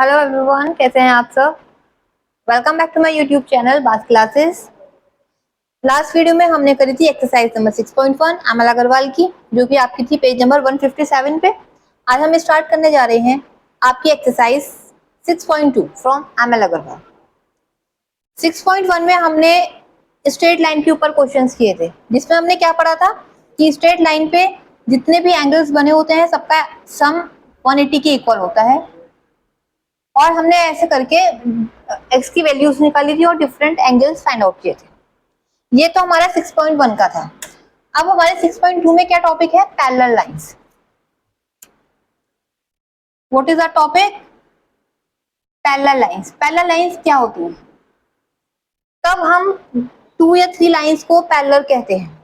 Hello everyone, कैसे हैं आप सब। Welcome back to my YouTube channel बास क्लासेस। लास्ट वीडियो में हमने करी थी एक्सरसाइज नंबर 6.1 अमल अग्रवाल की, जो कि आपकी थी पेज नंबर 157 पे। आज हम स्टार्ट करने जा रहे हैं आपकी एक्सरसाइज 6.2 फ्रॉम अमल अग्रवाल। 6.1 में हमने स्ट्रेट लाइन के ऊपर क्वेश्चंस किए थे, जिसमें हमने क्या पढ़ा था कि स्ट्रेट लाइन पे जितने भी एंगल्स बने होते हैं सबका सम 180 के इक्वल होता है, और हमने ऐसे करके एक्स की वैल्यूज निकाली थी और डिफरेंट एंगल्स फाइंड आउट किए थे। ये तो हमारा 6.1 का था। अब हमारे 6.2 में क्या टॉपिक है, parallel lines. What is the topic, parallel lines. Parallel lines क्या होती है, तब हम 2 या 3 लाइंस को पैरेलल कहते हैं।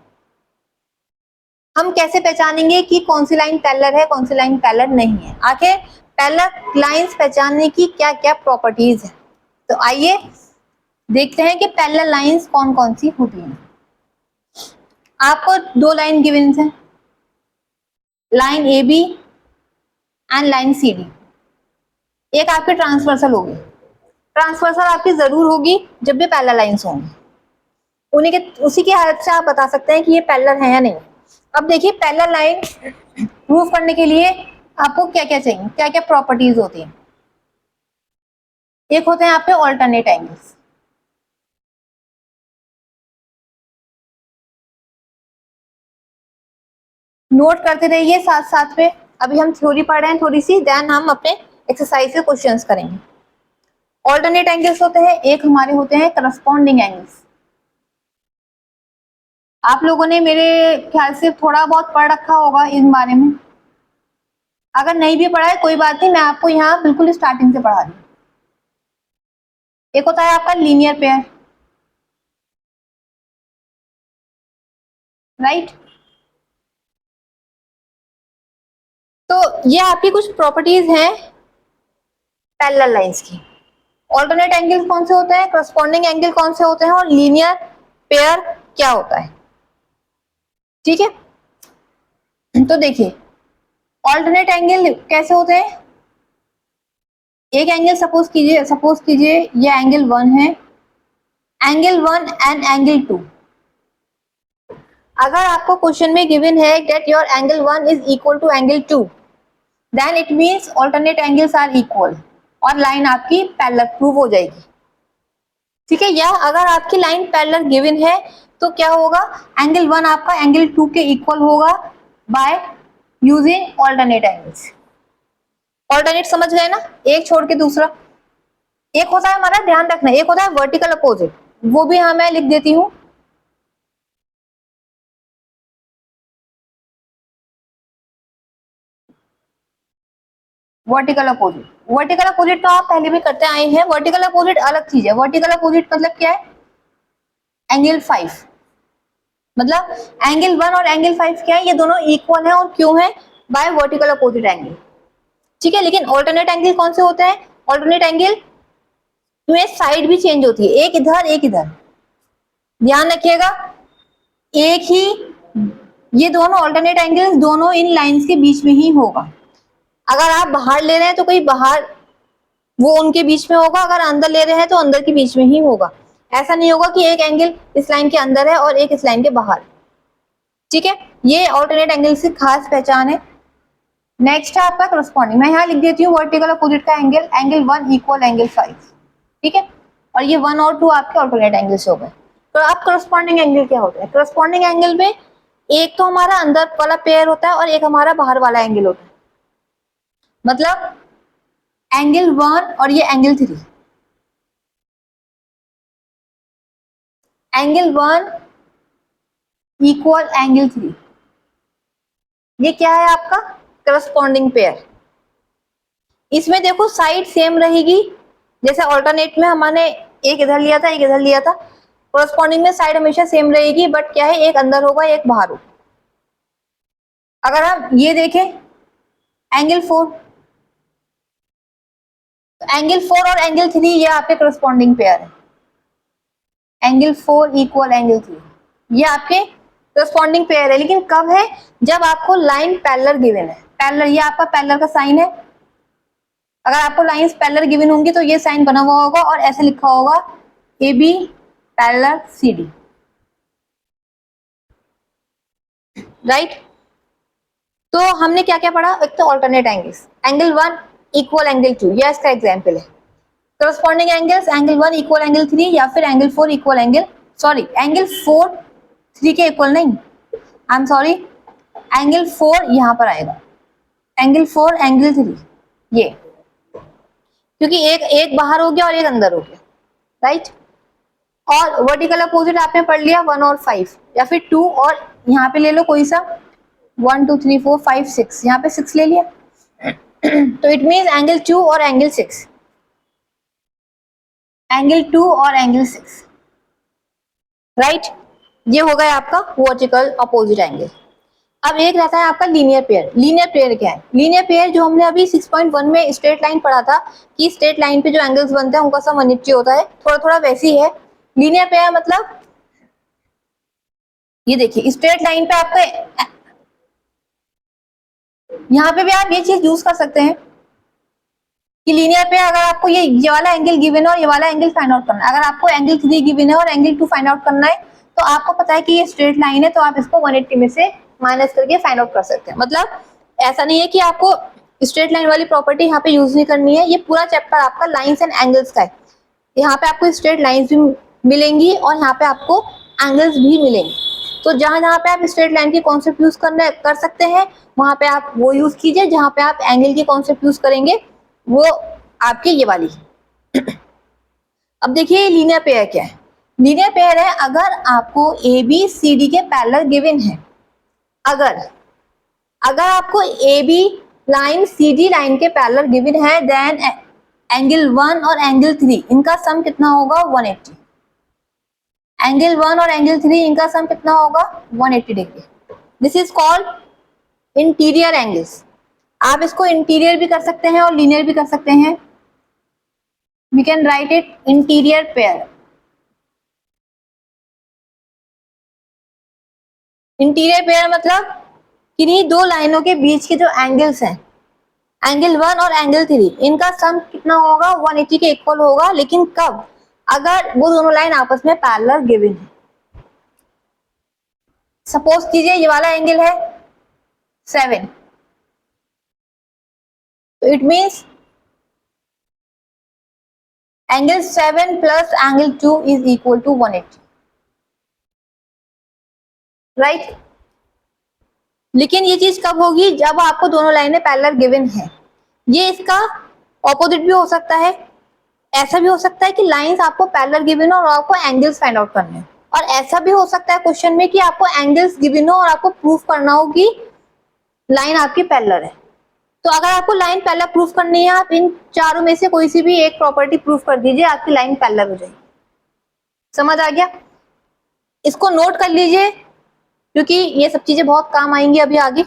हम कैसे पहचानेंगे कि कौन सी लाइन पैरेलल है, कौन सी लाइन पैरेलल नहीं है। आखिर पैरेलल लाइंस पहचानने की क्या क्या प्रॉपर्टीज है, तो आइए देखते हैं कि पैरेलल लाइंस कौन कौन सी होती हैं। आपको 2 लाइन गिवन है, line A B and line C D. एक आपकी ट्रांसवर्सल होगी। ट्रांसवर्सल आपकी जरूर होगी जब भी पैरेलल लाइंस होंगी, उन्हीं के उसी की हेल्प से आप बता सकते हैं कि ये पैरेलल है या नहीं। अब देखिए, पैरेलल लाइन प्रूव करने के लिए आपको क्या क्या चाहिए, क्या क्या प्रॉपर्टीज होती हैं। एक होते हैं आपके ऑल्टरनेट एंगल्स। नोट करते रहिए साथ साथ में, अभी हम थ्योरी पढ़ रहे हैं थोड़ी सी, देन हम अपने एक्सरसाइज के क्वेश्चंस करेंगे। ऑल्टरनेट एंगल्स होते हैं, एक हमारे होते हैं करस्पॉन्डिंग एंगल्स। आप लोगों ने मेरे ख्याल से थोड़ा बहुत पढ़ रखा होगा इन बारे में। अगर नहीं भी पढ़ा है कोई बात नहीं, मैं आपको यहाँ बिल्कुल स्टार्टिंग से पढ़ा दूँ। एक होता है आपका लीनियर पेयर, राइट। तो ये आपकी कुछ प्रॉपर्टीज हैं पैरेलल लाइंस की। ऑल्टरनेट एंगल कौन से होते हैं, करस्पॉन्डिंग एंगल कौन से होते हैं, और लीनियर पेयर क्या होता है, ठीक है। तो देखिए, ऑल्टरनेट एंगल कैसे होते हैं। एक एंगल सपोज कीजिए ये एंगल 1 है, एंगल 1 एंड एंगल 2। अगर आपको क्वेश्चन में गिवन है that your angle 1 is equal to angle 2, then it means alternate angles are equal, और लाइन आपकी पैरेलल प्रूव हो जाएगी, ठीक है। या अगर आपकी लाइन पैरेलल गिवन है तो क्या होगा, एंगल 1 आपका एंगल 2 के इक्वल होगा by using alternate angles. Alternate समझ गए ना, एक छोड़ के दूसरा। एक होता है हमारा, ध्यान रखना, एक होता है वर्टिकल अपोजिट, वो भी हाँ मैं लिख देती हूँ। वर्टिकल अपोजिट, वर्टिकल अपोजिट तो आप पहले भी करते आए हैं। वर्टिकल अपोजिट अलग चीज है। वर्टिकल अपोजिट मतलब क्या है, एंगल 5, मतलब एंगल 1 और एंगल 5 क्या है, ये दोनों इक्वल है, और क्यों है, बाय वर्टिकल अपोजिट एंगल, ठीक है। लेकिन ऑल्टरनेट एंगल कौन से होते हैं, ऑल्टरनेट एंगल में साइड भी चेंज होती है, एक इधर एक इधर, ध्यान रखिएगा। एक ही, ये दोनों ऑल्टरनेट एंगल्स दोनों इन लाइंस के बीच में ही होगा। अगर आप बाहर ले रहे हैं तो कोई बाहर वो उनके बीच में होगा, अगर अंदर ले रहे हैं तो अंदर के बीच में ही होगा। ऐसा नहीं होगा कि एक एंगल इस लाइन के अंदर है और एक इस लाइन के बाहर, ठीक है। ये ऑल्टरनेट एंगल की खास पहचान है। नेक्स्ट है आपका करस्पॉन्डिंग, मैं यहाँ लिख देती हूँ वर्टिकल अपोजिट का एंगल, एंगल 1 इक्वल एंगल 5, ठीक है। और ये 1 और 2 आपके ऑल्टरनेट एंगल्स हो गए। तो अब करस्पॉन्डिंग एंगल क्या होता है, करस्पॉन्डिंग एंगल में एक तो हमारा अंदर वाला पेयर होता है और एक हमारा बाहर वाला एंगल होता है। मतलब एंगल 1 और ये एंगल 3, एंगल 1 इक्वल एंगल 3, ये क्या है आपका करस्पॉन्डिंग पेयर। इसमें देखो साइड सेम रहेगी, जैसे ऑल्टरनेट में हमने एक इधर लिया था एक इधर लिया था, करस्पॉन्डिंग में साइड हमेशा सेम रहेगी, बट क्या है, एक अंदर होगा एक बाहर होगा। अगर हम ये देखें एंगल 4, तो एंगल 4 और एंगल 3 ये आपके करस्पॉन्डिंग पेयर है। एंगल 4 इक्वल एंगल 3, ये आपके करस्पॉन्डिंग पेयर है। लेकिन कब है, जब आपको लाइन पैरेलल गिवन है। पैरेलल, ये आपका पैरेलल का साइन है, अगर आपको लाइंस पैरेलल गिवन होंगी तो ये साइन बना हुआ होगा और ऐसे लिखा होगा A B parallel C D, right. तो हमने क्या क्या पढ़ा, एक तो alternate angles, angle 1 equal angle 2, यह इसका एग्जांपल है। Corresponding angles, angle 1 equal angle 3 या फिर angle 4 equal angle, sorry angle 4 3 के इक्वल नहीं, आई एम सॉरी, एंगल 4 यहां पर आएगा, एंगल 4 एंगल 3, ये क्योंकि एक बाहर हो गया और एक अंदर हो गया, राइट। और वर्टिकल अपोजिट आपने पढ़ लिया 1 और 5 या फिर 2 और यहाँ पे ले लो कोई सा 1 2 3 4 5 6, यहाँ पे 6 ले लिया तो इट मीन्स एंगल 2 और एंगल 6, एंगल 2 और एंगल 6, राइट। ये हो गया आपका वर्टिकल अपोजिट एंगल। अब एक रहता है आपका लीनियर पेयर। लीनियर पेयर क्या है? लीनियर पेयर जो हमने अभी 6.1 में स्ट्रेट लाइन पढ़ा था कि स्ट्रेट लाइन पे जो एंगल्स बनते हैं उनका सम 180 होता है, थोड़ा थोड़ा वैसी है। लीनियर पेयर मतलब ये देखिए स्ट्रेट लाइन पे आपका, यहाँ पे भी आप ये चीज यूज कर सकते हैं कि लीनियर पे अगर आपको ये वाला एंगल गिवन है और ये वाला एंगल फाइंड आउट करना है, अगर आपको एंगल 3 गिवन है और एंगल 2 फाइंड आउट करना है तो आपको पता है कि ये स्ट्रेट लाइन है तो आप इसको 180 में से माइनस करके फाइंड आउट कर सकते हैं। मतलब ऐसा नहीं है कि आपको स्ट्रेट लाइन वाली प्रॉपर्टी यहाँ पे यूज नहीं करनी है, ये पूरा चैप्टर आपका लाइंस एंड एंगल्स का है। यहाँ पे आपको स्ट्रेट लाइंस भी मिलेंगी और यहाँ पे आपको एंगल्स भी मिलेंगे। तो जहां जहां पे आप स्ट्रेट लाइन की कॉन्सेप्ट यूज कर सकते हैं वहां पे आप वो यूज कीजिए, जहां पे आप एंगल की कॉन्सेप्ट यूज करेंगे वो आपकी ये वाली। अब देखिए लीनियर पेयर क्या है? लीनियर पेयर है अगर आपको ए बी सी डी के पैरेलल गिवन है, अगर आपको A B line C D line के पैरेलल गिवन है देन एंगल 1 और एंगल 3 इनका सम कितना होगा 180। एंगल 1 और एंगल 3 इनका सम कितना होगा 180 degree. This is called interior angles. आप इसको इंटीरियर भी कर सकते हैं और लीनियर भी कर सकते हैं। We can write it interior pair. Interior pair मतलब किन्हीं दो लाइनों के बीच के जो एंगल्स हैं, एंगल 1 और एंगल 3 इनका सम कितना होगा 180 के इक्वल होगा, लेकिन कब? अगर वो दोनों लाइन आपस में पैरेलल गिवन है। सपोज कीजिए ये वाला एंगल है 7, तो it means angle 7 plus angle 2 is equal to 180, right. लेकिन ये चीज कब होगी? जब आपको दोनों लाइनें पैरेलल गिवन है। ये इसका ऑपोजिट भी हो सकता है, ऐसा भी हो सकता है कि लाइंस आपको पैरेलल गिवन हो और आपको एंगल्स फाइंड आउट करने हैं, और ऐसा भी हो सकता है क्वेश्चन में कि आपको एंगल्स गिवन हो और आपको प्रूफ करना हो कि लाइन आपकी पैरेलल है। तो अगर आपको लाइन पैरेलल प्रूफ करनी है, आप इन चारों में से कोई सी भी एक प्रॉपर्टी प्रूफ कर दीजिए, आपकी लाइन पैरेलल हो जाएगी। समझ आ गया? इसको नोट कर लीजिए क्योंकि ये सब चीजें बहुत काम आएंगी अभी आगे,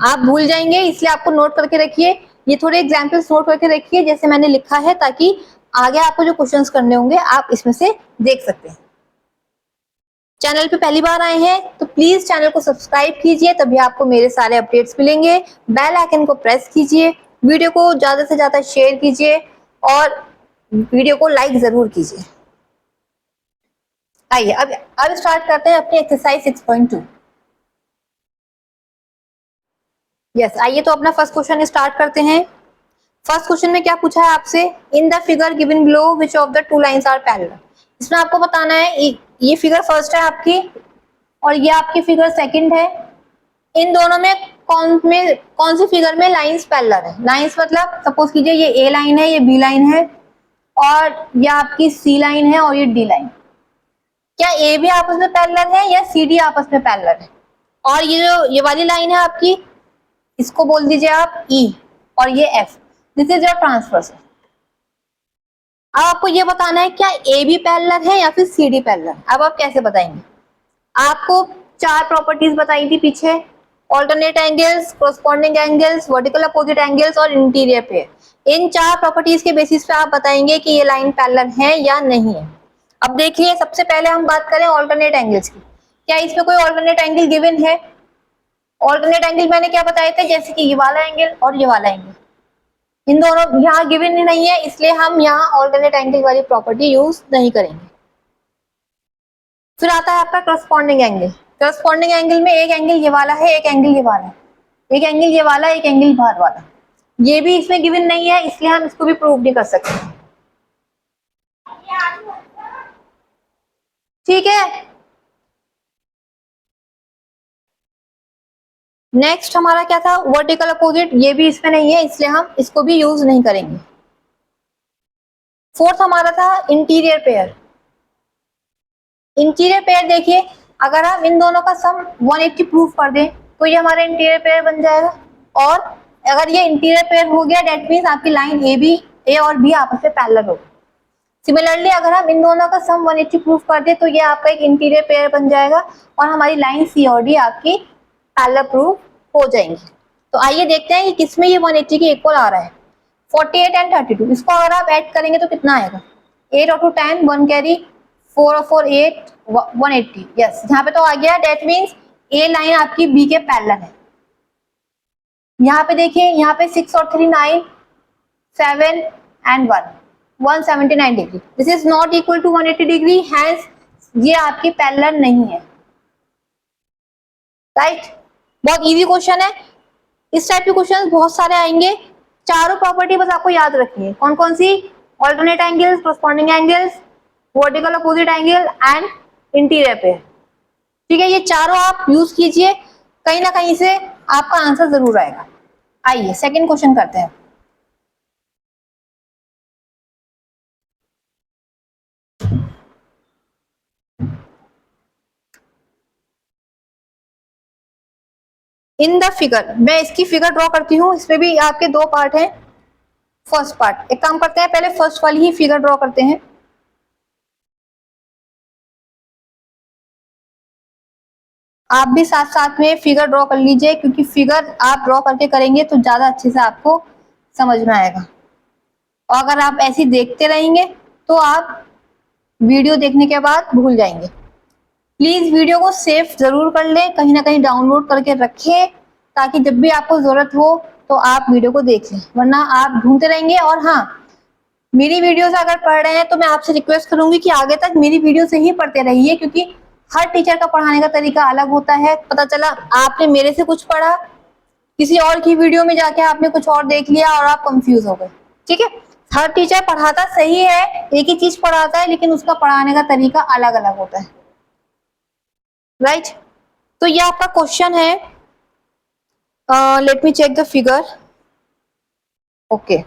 आप भूल जाएंगे, इसलिए आपको नोट करके रखिए। ये थोड़े एग्जाम्पल्स नोट करके रखिए जैसे मैंने लिखा है, ताकि आगे आपको जो क्वेश्चंस करने होंगे आप इसमें से देख सकते हैं। चैनल पे पहली बार आए हैं तो प्लीज चैनल को सब्सक्राइब कीजिए, तभी आपको मेरे सारे अपडेट्स मिलेंगे। बेल आइकन को प्रेस कीजिए, वीडियो को ज्यादा से ज्यादा शेयर कीजिए और वीडियो को लाइक जरूर कीजिए। आइए अब स्टार्ट करते हैं अपनी एक्सरसाइज 6.2। यस, आइए तो अपना फर्स्ट क्वेश्चन स्टार्ट करते हैं। फर्स्ट क्वेश्चन में क्या पूछा है आपसे? In the figure given below which of the two lines are parallel. इसमें आपको बताना है ये फिगर फर्स्ट है आपकी और ये आपकी फिगर सेकंड है। इन दोनों में कौन सी फिगर में लाइंस पैरेलल है? लाइंस मतलब सपोज कीजिए ये ए लाइन है, ये बी लाइन है और ये आपकी सी लाइन है और ये डी लाइन। क्या ए बी आपस में पैरेलल है या सी डी आपस में पैरेलल है? और ये जो ये वाली लाइन है आपकी, इसको बोल दीजिए आप ई और ये F. This is your transverse. अब आपको ये बताना है क्या ए बी पैरेलल है या फिर सी डी पैरेलल। अब आप कैसे बताएंगे? आपको चार प्रॉपर्टीज बताई थी पीछे, alternate angles, corresponding angles, vertical opposite angles और इंटीरियर पेयर। इन चार प्रॉपर्टीज के बेसिस पे आप बताएंगे कि ये लाइन पैरेलल है या नहीं है। अब देखिए सबसे पहले हम बात करें ऑल्टरनेट एंगल्स की। क्या इसमें कोई ऑल्टरनेट एंगल गिवन है? ऑल्टरनेट एंगल मैंने क्या बताए थे, जैसे कि ये वाला एंगल और ये वाला एंगल। इन दोनों यहाँ गिवन नहीं है, इसलिए हम यहाँ ऑल्टरनेट एंगल वाली प्रॉपर्टी यूज नहीं करेंगे। फिर आता है आपका करस्पॉन्डिंग एंगल। करस्पॉन्डिंग एंगल में एक एंगल ये वाला है, एक एंगल ये वाला है, एक एंगल ये वाला, एक एंगल बाहर वाला। ये भी इसमें गिवन नहीं है, इसलिए हम इसको भी प्रूव नहीं कर सकते। ठीक है, नेक्स्ट हमारा क्या था, वर्टिकल अपोजिट। ये भी इसमें नहीं है, इसलिए हम इसको भी यूज नहीं करेंगे। फोर्थ हमारा था इंटीरियर पेयर। इंटीरियर पेयर देखिए, अगर हम इन दोनों का सम 180 प्रूफ कर दें तो ये हमारा इंटीरियर पेयर बन जाएगा। और अगर ये इंटीरियर पेयर हो गया, डेट मीन्स आपकी लाइन ए और बी आपस में पैरेलल होगी। सिमिलरली अगर हम इन दोनों का सम 180 प्रूफ कर दे तो ये आपका एक इंटीरियर पेयर बन जाएगा और हमारी लाइन सी और डी आपकी पैरेलल प्रूफ हो जाएंगी। तो आइए देखते हैं कि किसमें ये 180 के इक्वल आ रहा है। 48 एंड 32, इसको अगर आप ऐड करेंगे तो कितना आएगा, 8 और 2 10, 1 कैरी, 4 और 4 8, 180। यस, यहाँ पे तो आ गया। डेट मीन्स ए लाइन आपकी बी के पैरेलल है। यहाँ पे देखिए, यहाँ पे 6 और 3 9, 7 and 1, 179 degree. This is not equal to 180 degree, hence ये आपकी पैरेलल नहीं है। राइट, बहुत इजी क्वेश्चन है। इस टाइप के क्वेश्चन बहुत सारे आएंगे। चारों प्रॉपर्टी बस आपको याद रखनी है। कौन कौन सी, alternate angles, corresponding angles, vertical opposite angle and interior pair. ठीक है, ये चारों आप यूज कीजिए, कहीं ना कहीं से आपका आंसर जरूर आएगा। आइए सेकंड क्वेश्चन करते हैं। इन द फिगर, मैं इसकी फिगर ड्रॉ करती हूँ। इसमें भी आपके दो पार्ट हैं। फर्स्ट पार्ट, एक काम करते हैं, पहले फर्स्ट वाली ही फिगर ड्रॉ करते हैं। आप भी साथ साथ में फिगर ड्रॉ कर लीजिए, क्योंकि फिगर आप ड्रॉ करके करेंगे तो ज्यादा अच्छे से आपको समझ में आएगा। और अगर आप ऐसे देखते रहेंगे तो आप वीडियो देखने के बाद भूल जाएंगे। प्लीज वीडियो को सेव जरूर कर लें, कहीं ना कहीं डाउनलोड करके रखें, ताकि जब भी आपको जरूरत हो तो आप वीडियो को देख लें, वरना आप ढूंढते रहेंगे। और हाँ, मेरी वीडियो से अगर पढ़ रहे हैं तो मैं आपसे रिक्वेस्ट करूंगी कि आगे तक मेरी वीडियो से ही पढ़ते रहिए, क्योंकि हर टीचर का पढ़ाने का तरीका अलग होता है। पता चला आपने मेरे से कुछ पढ़ा, किसी और की वीडियो में जाके आपने कुछ और देख लिया और आप कंफ्यूज हो गए। ठीक है, हर टीचर पढ़ाता सही है, एक ही चीज पढ़ाता है, लेकिन उसका पढ़ाने का तरीका अलग अलग होता है। राइट, तो ये आपका क्वेश्चन है। Let me check the figure. Okay,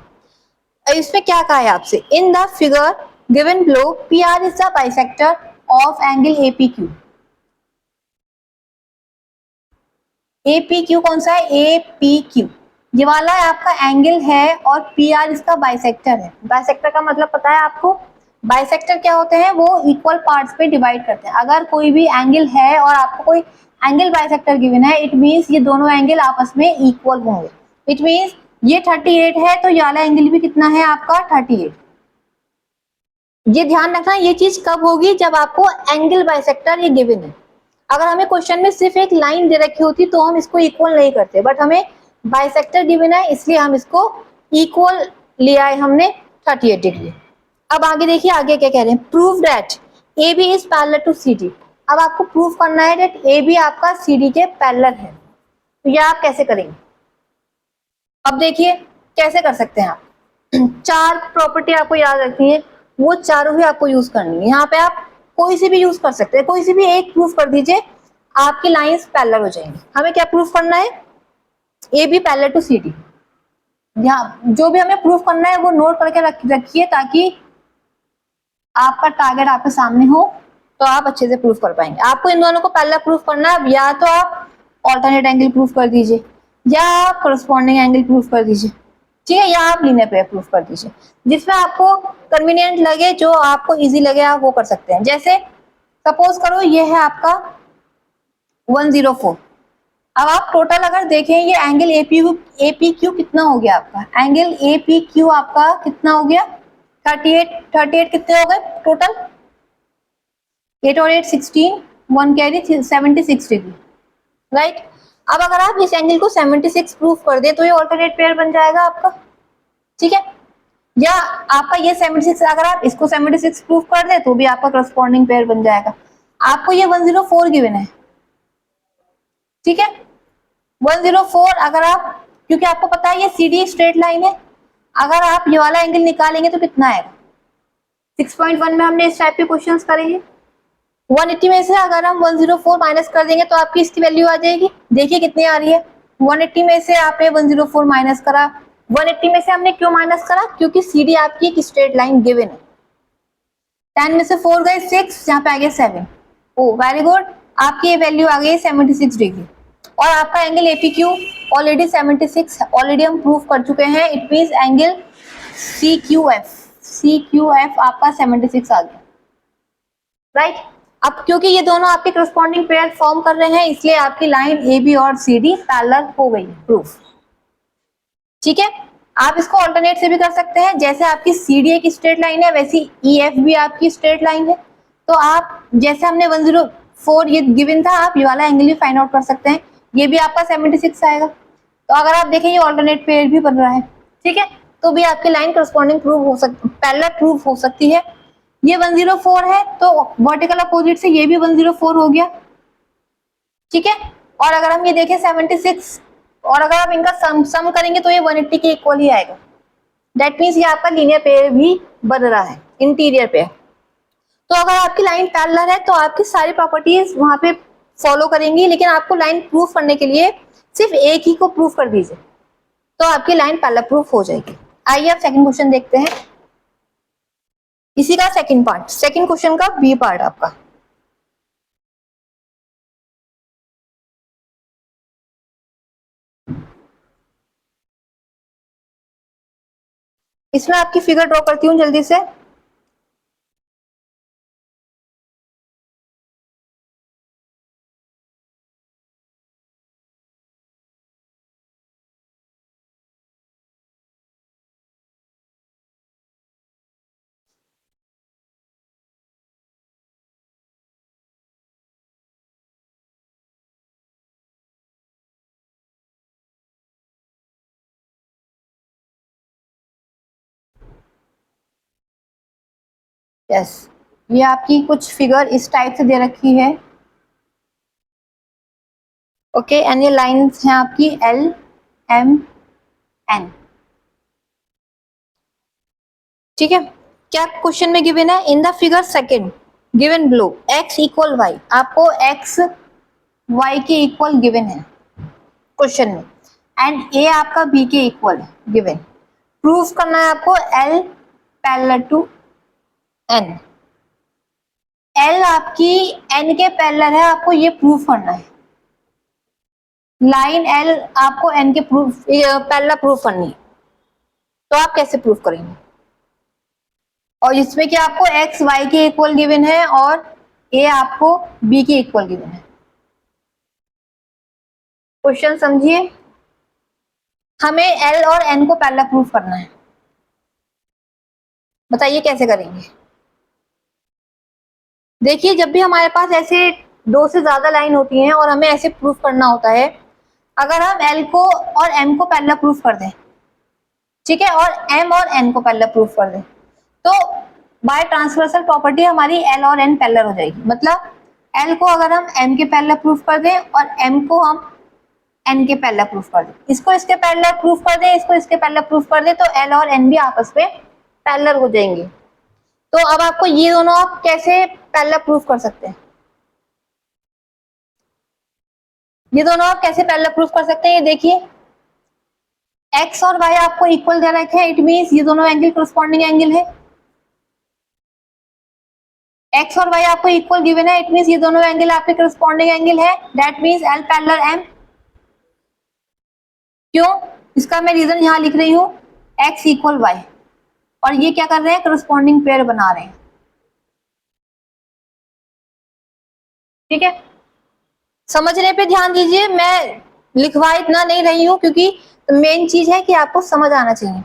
इसमें क्या कहा है आपसे, in the figure given below P R is the bisector of angle APQ. APQ कौन सा है, एपीक्यू ये वाला आपका एंगल है और पी आर इसका बाइसेक्टर है। बाइसेक्टर का मतलब पता है आपको, बाइसेक्टर क्या होते हैं, वो इक्वल पार्ट्स पे डिवाइड करते हैं। अगर कोई भी एंगल है और आपको कोई एंगल बाइसेक्टर गिवन है, इट मींस ये दोनों एंगल आपस में इक्वल होंगे। इट मींस ये 38 है तो ये वाला एंगल भी कितना है आपका, 38। ये ध्यान रखना, ये चीज कब होगी, जब आपको एंगल बाइसेक्टर ये गिवन है। अगर हमें क्वेश्चन में सिर्फ एक लाइन दे रखी होती तो हम इसको इक्वल नहीं करते, बट हमें बाइसेक्टर गिवन है इसलिए हम इसको इक्वल ले आए हमने 38 डिग्री। अब आगे देखिए, आगे क्या कह रहे हैं, prove that A B is parallel to C D. अब आपको प्रूव करना है दैट ए बी आपका सी डी के पैरेलल है। तो यह आप कैसे करेंगे, अब देखिए कैसे कर सकते हैं आप। चार प्रॉपर्टी आपको याद रखनी है, वो चारों ही आपको यूज करनी है। यहाँ पे आप कोई सी भी यूज कर सकते हैं, कोई सी भी एक प्रूफ कर दीजिए, आपकी लाइंस पैरेलल हो जाएंगी। हमें क्या प्रूफ करना है, A B parallel to C D. यहाँ जो भी हमें प्रूफ करना है वो नोट करके रखिए, ताकि आपका टारगेट आपके सामने हो तो आप अच्छे से प्रूफ कर पाएंगे। आपको इन दोनों को पैरेलल प्रूफ करना है, या तो आप ऑल्टरनेट एंगल प्रूफ कर दीजिए, या आप करस्पॉन्डिंग एंगल प्रूफ कर दीजिए, ठीक है, या आप लीनियर पेयर प्रूफ कर दीजिए। जिसमें आपको कन्वीनियंट लगे, जो आपको इजी लगे, आप वो कर सकते हैं। जैसे सपोज करो ये है आपका 104। अब आप टोटल अगर देखें, ये एंगल एपीक्यू कितना हो गया आपका, एंगल एपीक्यू आपका कितना हो गया, 38 कितने हो गए टोटल, 8 और 8 16, 1 कैरी 76 डिग्री। राइट, अब अगर आप इस एंगल को 76 प्रूफ कर दे तो ये ऑल्टरनेट पेयर बन जाएगा आपका। ठीक है, या आपका ये 76, अगर आप इसको 76 प्रूव कर दे तो भी आपका करस्पॉन्डिंग पेयर बन जाएगा। आपको ये 104 गिवन है, ठीक है, 104 अगर आप, क्योंकि आपको पता है ये CD स्ट्रेट लाइन है, अगर आप ये वाला एंगल निकालेंगे तो कितना आएगा, 6.1 में हमने इस टाइप के क्वेश्चंस करेंगे। 180 में से अगर हम 104 माइनस कर देंगे तो आपकी इसकी वैल्यू आ जाएगी, देखिए कितनी आ रही है। 180 में से आपने 104 माइनस करा, 180 में से हमने क्यों माइनस करा, क्योंकि CD आपकी एक स्ट्रेट लाइन गिवन है। 10 में से 4 गए 6, यहाँ पे आ गया 7। ओ वेरी गुड, आपकी ये वैल्यू आ गई 76 डिग्री, और आपका एंगल APQ ऑलरेडी 76 ऑलरेडी हम प्रूव कर चुके हैं। इट मींस एंगल CQF आपका 76 आ गया, राइट। अब क्योंकि ये दोनों आपके करस्पॉन्डिंग पेयर फॉर्म कर रहे हैं, इसलिए आपकी लाइन AB और CD पैरेलल हो गई प्रूफ, ठीक है। आप इसको ऑल्टरनेट से भी कर सकते हैं, जैसे आपकी CD एक स्ट्रेट लाइन है वैसी EF भी आपकी स्ट्रेट लाइन है, तो आप जैसे हमने 104 ये गिवन था, आप ये वाला एंगल भी फाइंड आउट कर सकते हैं, ये भी आपका 76 आएगा। तो अगर आप देखें ये ऑल्टरनेट पेयर भी बन रहा है, ठीक है, तो भी आपकी लाइन करस्पॉन्डिंग प्रूव हो सकती, पैरेलल प्रूव हो सकती है। ये 104 है तो वर्टिकल अपोजिट से ये भी 104 हो गया, ठीक है। और अगर हम ये देखें 76, और अगर आप इनका सम करेंगे तो ये 180 के इक्वल ही आएगा। दैट मीन्स ये आपका लीनियर पेयर भी बन रहा है, इंटीरियर पेयर। तो अगर आपकी लाइन पैरेलल है तो आपकी सारी प्रॉपर्टीज वहां पे फॉलो करेंगी, लेकिन आपको लाइन प्रूफ करने के लिए सिर्फ एक ही को प्रूफ कर दीजिए तो आपकी लाइन पैरेलल प्रूफ हो जाएगी। आइए अब सेकंड क्वेश्चन देखते हैं, इसी का सेकंड पार्ट, सेकंड क्वेश्चन का B पार्ट आपका। इसमें आपकी फिगर ड्रॉ करती हूँ जल्दी से। यस, ये आपकी कुछ फिगर इस टाइप से दे रखी है, ओके, एंड ये लाइंस हैं आपकी LMN, ठीक है। क्या क्वेश्चन में गिवन है, in the figure second given below x equal y, आपको x y के इक्वल गिवन है क्वेश्चन में, एंड a आपका b के इक्वल है गिवन। प्रूफ करना है आपको L parallel to N, L आपकी N के पैरेलल है, आपको ये प्रूफ करना है। लाइन L आपको N के प्रूफ पैरेलल प्रूफ करनी है, तो आप कैसे प्रूफ करेंगे, और इसमें क्या आपको x y के इक्वल गिवन है और a आपको b के इक्वल गिवन है। क्वेश्चन समझिए, हमें L और N को पैरेलल प्रूफ करना है, बताइए कैसे करेंगे। देखिए जब भी हमारे पास ऐसे दो से ज्यादा लाइन होती हैं और हमें ऐसे प्रूफ करना होता है, अगर हम L को और M को पैरेलल प्रूफ कर दें, ठीक है, और M और N को पैरेलल प्रूफ कर दें, तो बाय ट्रांसवर्सल प्रॉपर्टी हमारी L और N पैरेलल हो जाएगी। मतलब L को अगर हम M के पैरेलल प्रूफ कर दें और M को हम N के पैरेलल प्रूफ कर दें, इसको इसके पैरेलल प्रूफ कर दें, इसको इसके पैरेलल प्रूफ कर दें, तो L और N भी आपस में पैरेलल हो जाएंगे। तो अब आपको ये दोनों आप कैसे पैरेलल प्रूफ कर सकते हैं, ये दोनों आप कैसे पैरेलल प्रूफ कर सकते हैं, ये देखिए x और y आपको इक्वल दे रखे हैं, इट मींस ये दोनों एंगल करस्पॉन्डिंग एंगल है। x और y आपको इक्वल गिवन है, इट मींस ये दोनों एंगल आपके करस्पॉन्डिंग एंगल है, that means L parallel M। क्यों, इसका मैं रीजन यहां लिख रही हूं, x इक्वल y, और ये क्या कर रहे हैं, करस्पॉन्डिंग पेयर बना रहे हैं, ठीक है। समझने पे ध्यान दीजिए, मैं लिखवा इतना नहीं रही हूं क्योंकि मेन चीज है कि आपको समझ आना चाहिए।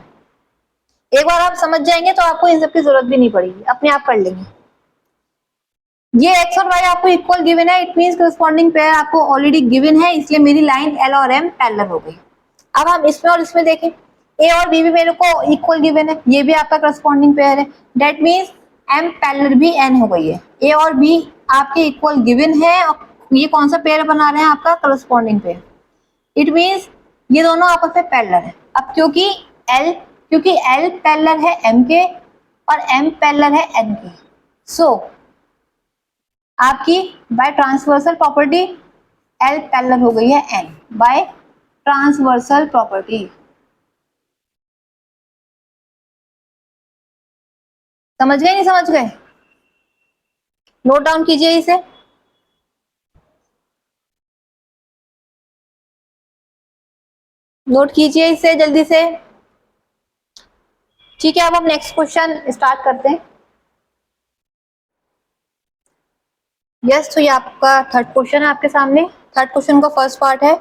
एक बार आप समझ जाएंगे तो आपको इन सब की जरूरत भी नहीं पड़ेगी, अपने आप कर लेंगे। ये x और y आपको इक्वल गिवन है, इट मींस करस्पॉन्डिंग पेयर आपको ऑलरेडी गिवन है, इसलिए मेरी लाइन L और M पैरेलल हो गई। अब हम इसमें और इसमें देखें, ए और बी भी मेरे को इक्वल गिवन है, ये भी आपका करस्पॉन्डिंग पेयर है, दैट मीन्स एम पैरेलल भी एन हो गई है। ए और बी आपके इक्वल गिवन है, ये कौन सा पेयर बना रहे हैं, आपका करस्पॉन्डिंग पेयर। इट मीन्स ये दोनों आपस में पैरेलल है। अब क्योंकि एल पैरेलल है एम के और एम पैरेलल है एन के, सो आपकी by transversal property L parallel हो गई है एन बाय ट्रांसवर्सल प्रॉपर्टी। समझ गए नहीं समझ गए? नोट डाउन कीजिए इसे। नोट कीजिए इसे जल्दी से। ठीक है, अब हम नेक्स्ट क्वेश्चन स्टार्ट करते हैं। यस, तो ये आपका थर्ड क्वेश्चन है आपके सामने। थर्ड क्वेश्चन का फर्स्ट पार्ट है,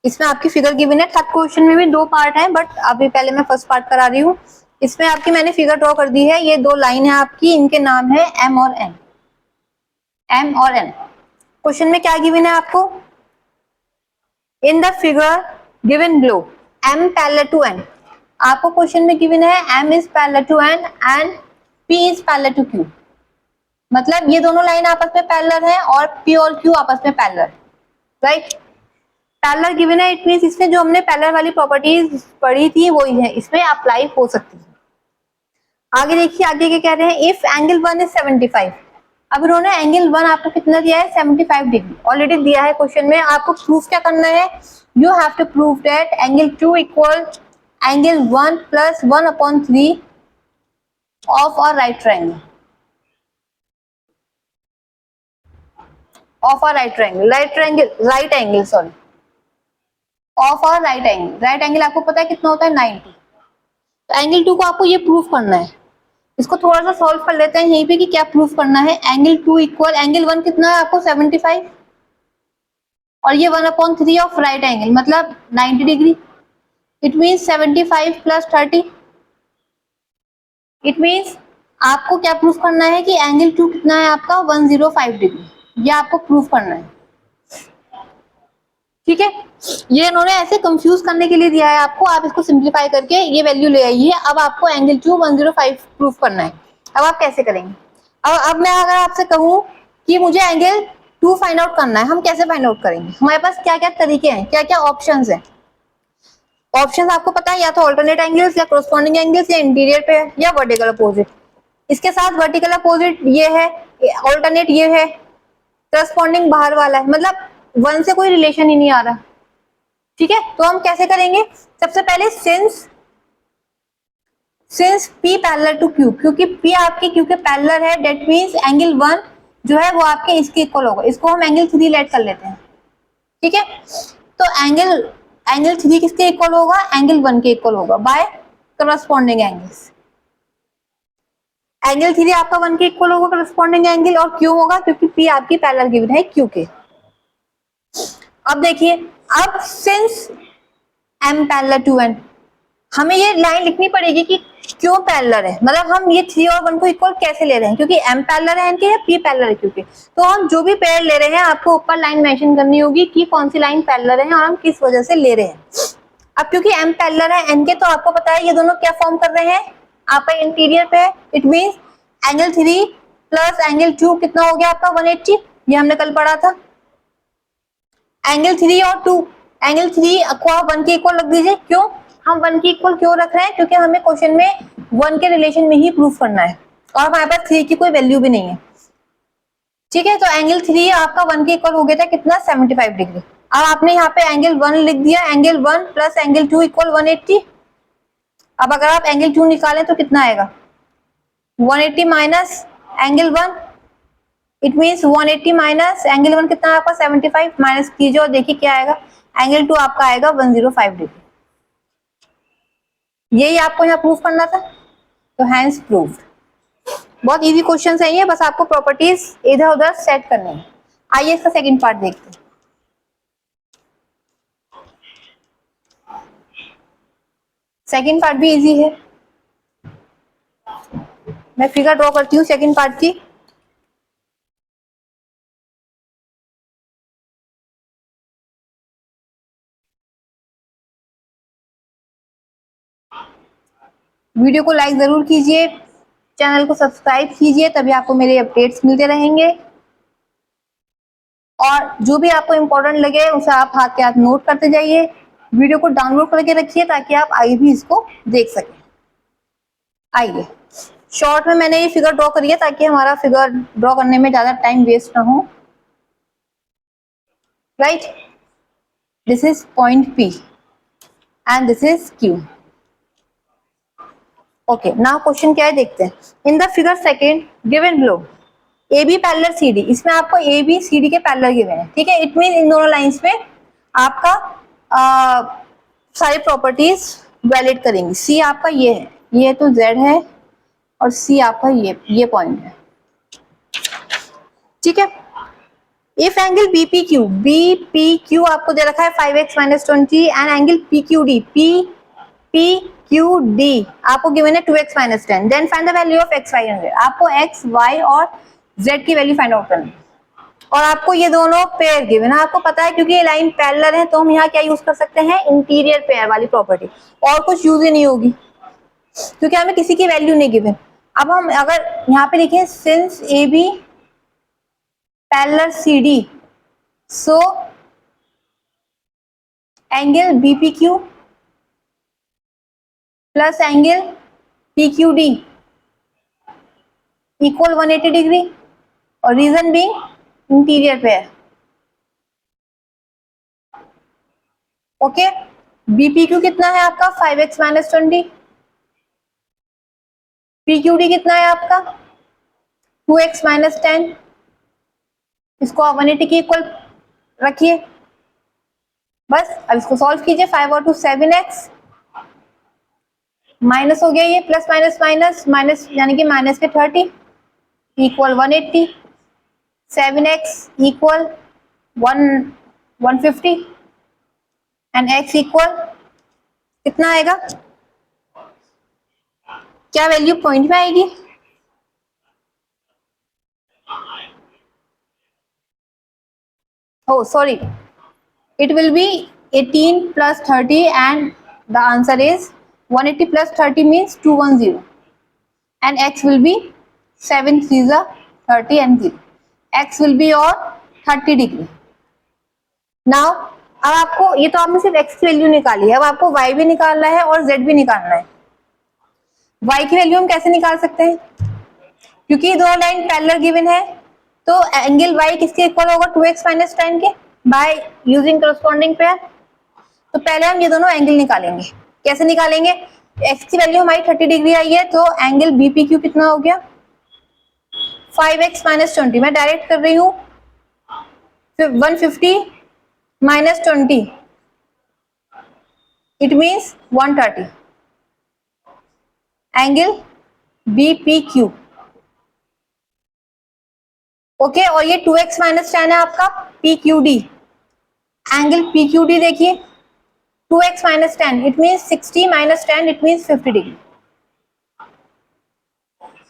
इसमें आपकी फिगर गिवन है। थर्ड क्वेश्चन में भी दो पार्ट है, बट अभी पहले मैं फर्स्ट पार्ट करा रही हूँ। इसमें आपकी मैंने फिगर ड्रॉ कर दी है, ये दो लाइन है आपकी, इनके नाम है एम और एन। एम और एन। क्वेश्चन में क्या गिवन है आपको? In the figure given below m parallel to n। आपको क्वेश्चन में गिवन है m is parallel to n and p is parallel to q। मतलब ये दोनों लाइन आपस में पैरेलल है और p और q आपस में पैरेलल, राइट। पैरेलल गिवन है, इट मींस इसमें जो हमने पैरेलल वाली प्रॉपर्टीज पढ़ी थी वही है, इसमें अप्लाई हो सकती है। आगे देखिए, आगे क्या कह रहे हैं, इफ एंगल 1 इज 75। अब इन्होंने एंगल 1 आपको कितना दिया है, 75 डिग्री ऑलरेडी दिया है क्वेश्चन में। आपको प्रूफ क्या करना है, you have to prove that angle 2 equal angle 1 plus 1/3 of a right triangle. Of a right triangle, right angle sorry, of a right angle. Right angle आपको पता है कितना होता है, 90। तो एंगल 2 को आपको ये प्रूफ करना है। इसको थोड़ा सा सॉल्व कर लेते हैं यहीं पे कि क्या प्रूफ करना है। एंगल 2 इक्वल एंगल 1 कितना है आपको, 75, और ये 1/3 ऑफ राइट एंगल मतलब 90 degree. It means 75 plus 30। It means आपको क्या प्रूफ करना है कि एंगल 2 कितना है आपका, 105 डिग्री। ये आपको प्रूफ करना है, ठीक है। ये इन्होंने ऐसे कंफ्यूज करने के लिए दिया है आपको, आप इसको सिंप्लीफाई करके ये वैल्यू ले आइए। अब आपको एंगल 2 105 प्रूफ करना है। अब आप कैसे करेंगे? अब मैं अगर आपसे कहूं कि मुझे एंगल 2 फाइंड आउट करना है, हम कैसे फाइंड आउट करेंगे? हमारे पास क्या क्या तरीके हैं, क्या क्या ऑप्शंस हैं? ऑप्शंस आपको पता है, या तो ऑल्टरनेट एंगल्स, या कोरस्पॉन्डिंग एंगल्स, या इंटीरियर पे, या वर्टिकल अपोजिट। इसके साथ वर्टिकल अपोजिट ये है, ऑल्टरनेट ये है, करस्पॉन्डिंग बाहर वाला है, मतलब वन से कोई रिलेशन ही नहीं आ रहा, ठीक है। तो हम कैसे करेंगे? सबसे पहले since P parallel to Q, क्योंकि P आपके Q के पैरेलल है, दैट मींस एंगल 1 जो है वो आपके इसके इक्वल होगा। इसको हम एंगल 3 लेट कर लेते हैं, ठीक है। तो एंगल 3 किसके इक्वल होगा, एंगल 1 के इक्वल होगा बाय करस्पॉन्डिंग एंगल्स। एंगल 3 आपका 1 के इक्वल होगा करस्पॉन्डिंग एंगल, और क्यों होगा, क्योंकि P आपकी पैरेलल गिवन है Q के। अब देखिए, अब since M parallel to n, हमें ये लाइन लिखनी पड़ेगी कि क्यों पैरेलल है, मतलब हम ये 3 और 1 को इक्वल कैसे ले रहे हैं, क्योंकि M पैरेलल है इनके या P पैरेलल है क्योंकि। तो हम जो भी पेयर ले रहे हैं आपको ऊपर लाइन मेंशन करनी होगी कि कौन सी लाइन पैरेलल है और हम किस वजह से ले रहे हैं। अब क्योंकि M पैरेलल है N के, तो आपको पता है ये दोनों क्या फॉर्म कर रहे हैं, आपका इंटीरियर पे। It means angle 3 plus angle 2 कितना हो गया आपका, 180। ये हमने कल पढ़ा था। एंगल 3 और 2, एंगल 3 को आप 1 के इक्वल रख दीजिए। क्यों हम 1 के इक्वल क्यों रख रहे हैं, क्योंकि हमें क्वेश्चन में 1 के रिलेशन में ही प्रूफ करना है, और हमारे पास 3 की कोई वैल्यू भी नहीं है, ठीक है। तो एंगल 3 आपका 1 के इक्वल हो गया था कितना, 75 डिग्री। अब आपने यहाँ पे एंगल 1 लिख दिया, एंगल 1 प्लस एंगल 2 इक्वल 180। अब अगर आप एंगल 2 निकालें तो कितना आएगा, 180 minus angle 1। It means 180 minus angle 1 कितना है आपका, 75। माइनस कीजिए और देखिए क्या आएगा, एंगल 2 आपका आएगा 105 डिग्री। यही आपको यहाँ प्रूफ करना था, तो हैंस प्रूव्ड। बहुत इजी क्वेश्चन है ये, बस आपको प्रॉपर्टीज इधर उधर सेट करनी है। आइए इसका सेकंड पार्ट देखते हैं। सेकंड पार्ट भी इजी है, मैं फिगर ड्रॉ करती हूँ सेकंड पार्ट की। वीडियो को लाइक जरूर कीजिए, चैनल को सब्सक्राइब कीजिए, तभी आपको मेरे अपडेट्स मिलते रहेंगे। और जो भी आपको इम्पोर्टेंट लगे उसे आप हाथ के हाथ नोट करते जाइए, वीडियो को डाउनलोड करके रखिए ताकि आप आगे भी इसको देख सकें। आइए, शॉर्ट में मैंने ये फिगर ड्रॉ करी है ताकि हमारा फिगर ड्रॉ करने में ज्यादा टाइम वेस्ट ना हो। Right, this is point P and this is Q। Okay, now question क्या है देखते हैं। In the figure second given below A B parallel C D, इसमें आपको ए बी सी डी के पैरेलल गिवन है, ठीक है। इट मीन इन दोनों लाइंस में आपका सारी प्रॉपर्टीज वैलिड करेंगी। सी आपका ये है, ये तो जेड है, और सी आपका ये पॉइंट है, ठीक है। इफ एंगल बीपीक्यू, बीपीक्यू आपको दे रखा है 5x minus 20 and angle PQD, PQD आपको गिवन है 2x minus 10, then find the value of x y and z। आपको x y और z की वैल्यू फाइंड आउट करनी है, और आपको ये दोनों पेयर गिवन है। आपको पता है क्योंकि ये लाइन पैरेलल है तो हम यहाँ क्या यूज कर सकते हैं, इंटीरियर पेयर वाली प्रॉपर्टी, और कुछ यूज ही नहीं होगी क्योंकि हमें किसी की वैल्यू नहीं गिवन। अब हम अगर यहाँ पे लिखें since A B parallel C D, so angle BPQ plus angle PQD equal 180 degree, और reason being interior pair. Okay, BPQ कितना है आपका 5x माइनस 20, पीक्यूडी कितना है आपका 2x माइनस 10, इसको आप 180 के इक्वल रखिए। बस अब इसको सॉल्व कीजिए, 5 और 2 7x, माइनस हो गया ये, प्लस माइनस माइनस माइनस यानी कि माइनस के 30 equal 180, 7x equal 150 and x equal कितना आएगा, क्या वैल्यू पॉइंट में आएगी, oh sorry, it will be 18 plus 30 and the answer is 180 plus 30 means 210 and x will be 7 3 30 and 0, x will be और 30 degree. Now अब आपको ये तो आपने सिर्फ x की वैल्यू निकाली है, अब आपको y भी निकालना है और z भी निकालना है। y की वैल्यू हम कैसे निकाल सकते हैं, क्योंकि दो लाइन पैरेलल गिवन है तो एंगल y किसके इक्वल होगा 2x माइनस 10 के, बाय यूजिंग करस्पॉन्डिंग पेयर। तो पहले हम ये दोनों एंगल निकालेंगे। कैसे निकालेंगे, x की वैल्यू हमारी 30 डिग्री आई है तो एंगल बीपीक्यू कितना हो गया 5x माइनस 20, मैं डायरेक्ट कर रही हूँ, फिर 150 minus 20 it means 130 angle BPQ. Okay, और ये 2x माइनस 10 है आपका PQD, एंगल PQD देखिए 2x minus 10 it means 60 minus 10 it means 50 degree.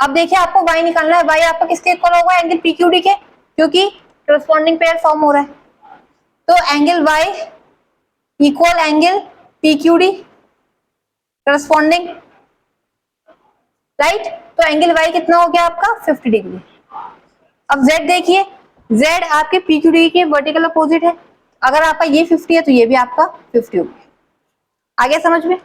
अब देखिए आपको y निकालना है, y आपका किसके इक्वल होगा एंगल PQD के, क्योंकि करस्पॉन्डिंग पेयर फॉर्म हो रहा है। तो angle y equal angle PQD corresponding, right. तो एंगल y कितना हो गया आपका 50 डिग्री। अब z देखिए, z आपके PQD के वर्टिकल अपोजिट है, अगर आपका ये 50 है तो ये भी आपका 50 हो गया। आगे समझ में,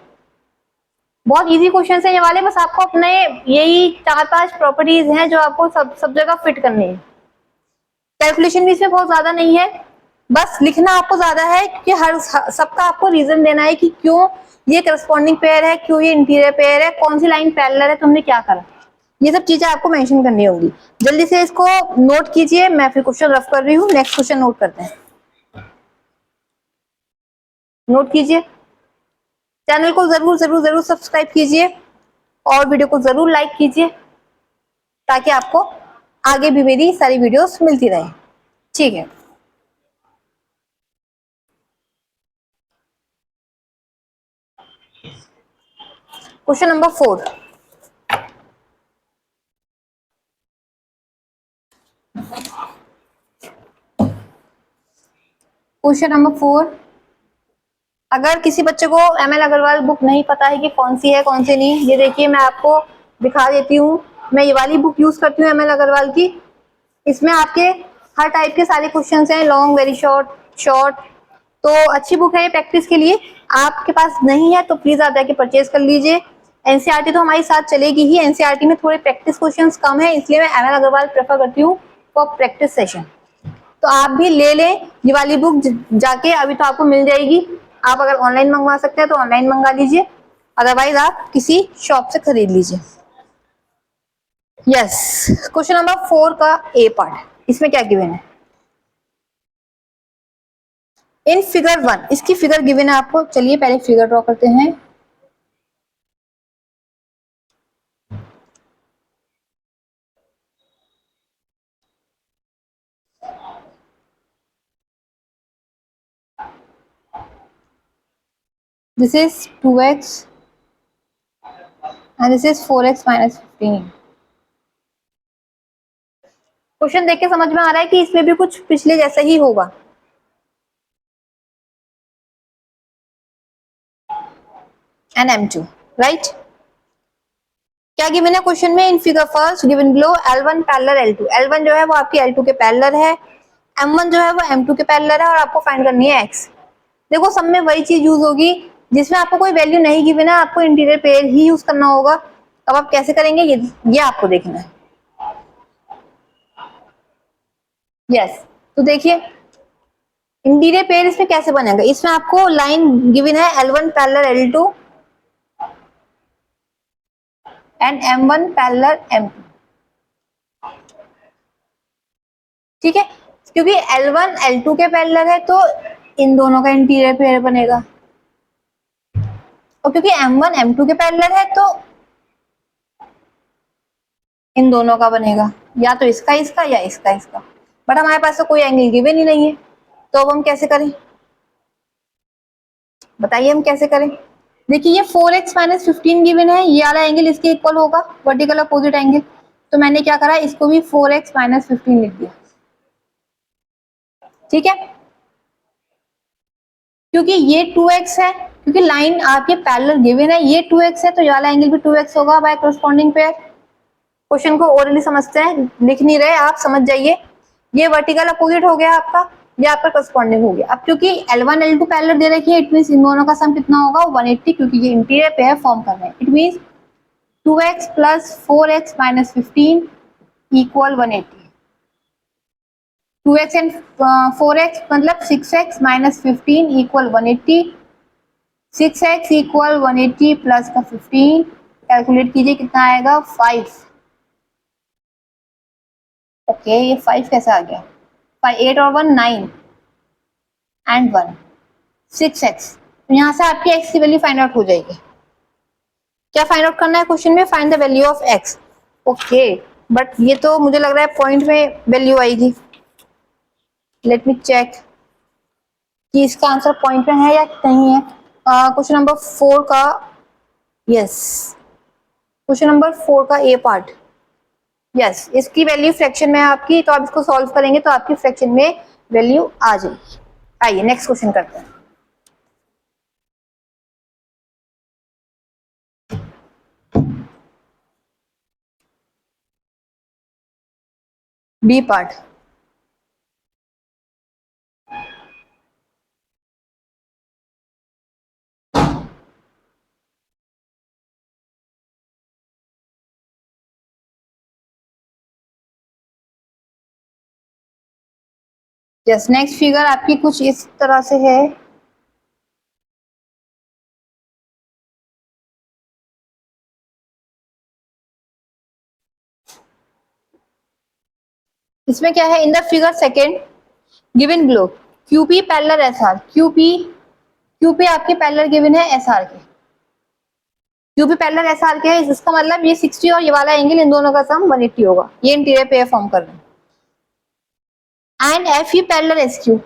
बहुत इजी क्वेश्चन है ये वाले, बस आपको अपने यही 4-5 प्रॉपर्टीज हैं जो आपको सब जगह फिट करनी है। कैलकुलेशन भी इसमें बहुत ज्यादा नहीं है, बस लिखना आपको ज्यादा है क्योंकि हर सबका आपको रीजन देना है कि क्यों ये करस्पॉन्डिंग पेयर है, क्यों ये इंटीरियर पेयर है, कौन सी लाइन पैरेलल है, तुमने क्या करा, ये सब चीजें आपको मेंशन करनी होंगी। जल्दी से इसको नोट कीजिए, मैं फिर क्वेश्चन रफ कर रही हूँ। नेक्स्ट क्वेश्चन नोट करते हैं, नोट कीजिए, चैनल को जरूर जरूर जरूर सब्सक्राइब कीजिए और वीडियो को जरूर लाइक कीजिए ताकि आपको आगे भी मेरी सारी वीडियोस मिलती रहे, ठीक है। क्वेश्चन नंबर 4, क्वेश्चन नंबर 4, अगर किसी बच्चे को एमएल अग्रवाल बुक नहीं पता है कि कौन सी है कौन सी नहीं, ये देखिए मैं आपको दिखा देती हूँ। मैं ये वाली बुक यूज करती हूँ एमएल अग्रवाल की। इसमें आपके हर टाइप के सारे क्वेश्चंस हैं, लॉन्ग, वेरी शॉर्ट, शॉर्ट। तो अच्छी बुक है ये प्रैक्टिस के लिए। आपके पास नहीं है तो प्लीज आप जाके परचेज कर लीजिए। एनसीईआरटी तो हमारी साथ चलेगी ही। एनसीईआरटी में थोड़े प्रैक्टिस क्वेश्चंस कम है, इसलिए मैं एमएल अग्रवाल प्रेफर करती हूँ फॉर प्रैक्टिस सेशन। तो आप भी ले लें ये वाली बुक जाके, अभी तो आपको मिल जाएगी। आप अगर ऑनलाइन मंगवा सकते हैं तो ऑनलाइन मंगा लीजिए, अदरवाइज आप किसी शॉप से खरीद लीजिए। यस, क्वेश्चन नंबर 4 का ए पार्ट, इसमें क्या गिवन है? इन फिगर 1, इसकी फिगर गिवन है आपको। चलिए पहले फिगर ड्रॉ करते हैं। This is 2x and this is 4x minus 15। Question देख के समझ में आ रहा है कि इसमें भी कुछ पिछले जैसा ही होगा। And m2, right? क्या गिवन है क्वेश्चन में? In figure first given below L1 parallel L2। L1 जो है वो आपकी L2 के पैरेलल है, M1 जो है वो M2 के पैरेलल है, और आपको फाइंड करनी है x। देखो सब में वही चीज यूज होगी, जिसमें आपको कोई वैल्यू नहीं गिवन है आपको इंटीरियर पेयर ही यूज करना होगा। अब आप कैसे करेंगे ये आपको देखना है। यस, तो देखिए इंटीरियर पेयर इसमें कैसे बनेगा। इसमें आपको लाइन गिवन है L1 parallel L2 and M1 parallel M2, ठीक है? क्योंकि L1 L2 के पैरेलल है तो इन दोनों का इंटीरियर पेयर बनेगा, और क्योंकि M1 M2 के पैरेलल है तो इन दोनों का बनेगा, या तो इसका इसका या इसका इसका। बट हमारे पास तो कोई एंगल गिवन ही नहीं है, तो अब हम कैसे करें? बताइए हम कैसे करें। देखिए ये 4x माइनस 15 गिवन है, ये वाला एंगल इसके इक्वल होगा, वर्टिकल अपोजिट एंगल। तो मैंने क्या करा, इसको भी 4x माइनस 15 लिख दिया, ठीक है? क्योंकि ये 2x है, क्योंकि लाइन आपके पैरेलल गिवन है, ये 2x है तो ये वाला एंगल भी 2x होगा बाय कोरस्पॉन्डिंग पेयर। क्वेश्चन को ओरली समझते हैं, लिख नहीं रहे, आप समझ जाइए। ये वर्टिकल अपोजिट हो गया आपका, ये आपका करस्पॉन्डिंग हो गया। अब क्योंकि L1 L2 पैरेलल दे रखी है, इट मींस इन दोनों का सम कितना होगा? 180, क्योंकि ये इंटीरियर पेयर फॉर्म कर रहे हैं। It means 2x plus 4x minus 15 equal 180। 2x and 4x मतलब 6x minus 15 equal 180। 6x equal 180 plus का 15, कैलकुलेट कीजिए कितना आएगा? 5। ओके, ये 5 कैसे आ गया? 5, 8 और 1 9 एंड 1 6x। तो यहाँ से आपकी x की वैल्यू फाइंड आउट हो जाएगी। क्या फाइंड आउट करना है क्वेश्चन में? Find the value of x। Okay, but ये तो मुझे लग रहा है पॉइंट में वैल्यू आएगी। लेट मी चेक कि इसका आंसर पॉइंट में है या नहीं है। क्वेश्चन नंबर 4 का, यस, क्वेश्चन नंबर 4 का ए पार्ट, यस, इसकी वैल्यू फ्रैक्शन में है आपकी, तो आप इसको सॉल्व करेंगे तो आपकी फ्रैक्शन में वैल्यू आ जाएगी। आइए नेक्स्ट क्वेश्चन करते हैं। B part, yes, next figure आपकी कुछ इस तरह से है। इसमें क्या है? In the figure second given below QP parallel SR। QP आपके पैरेलल गिवन है SR के। QP पैरेलल SR के है, इसका मतलब ये 60 और ये वाला एंगल, इन दोनों का सम 180 होगा। ये इंटीरियर पेयर फॉर्म कर रहे हैं। एंड FE पैरेलल SQ,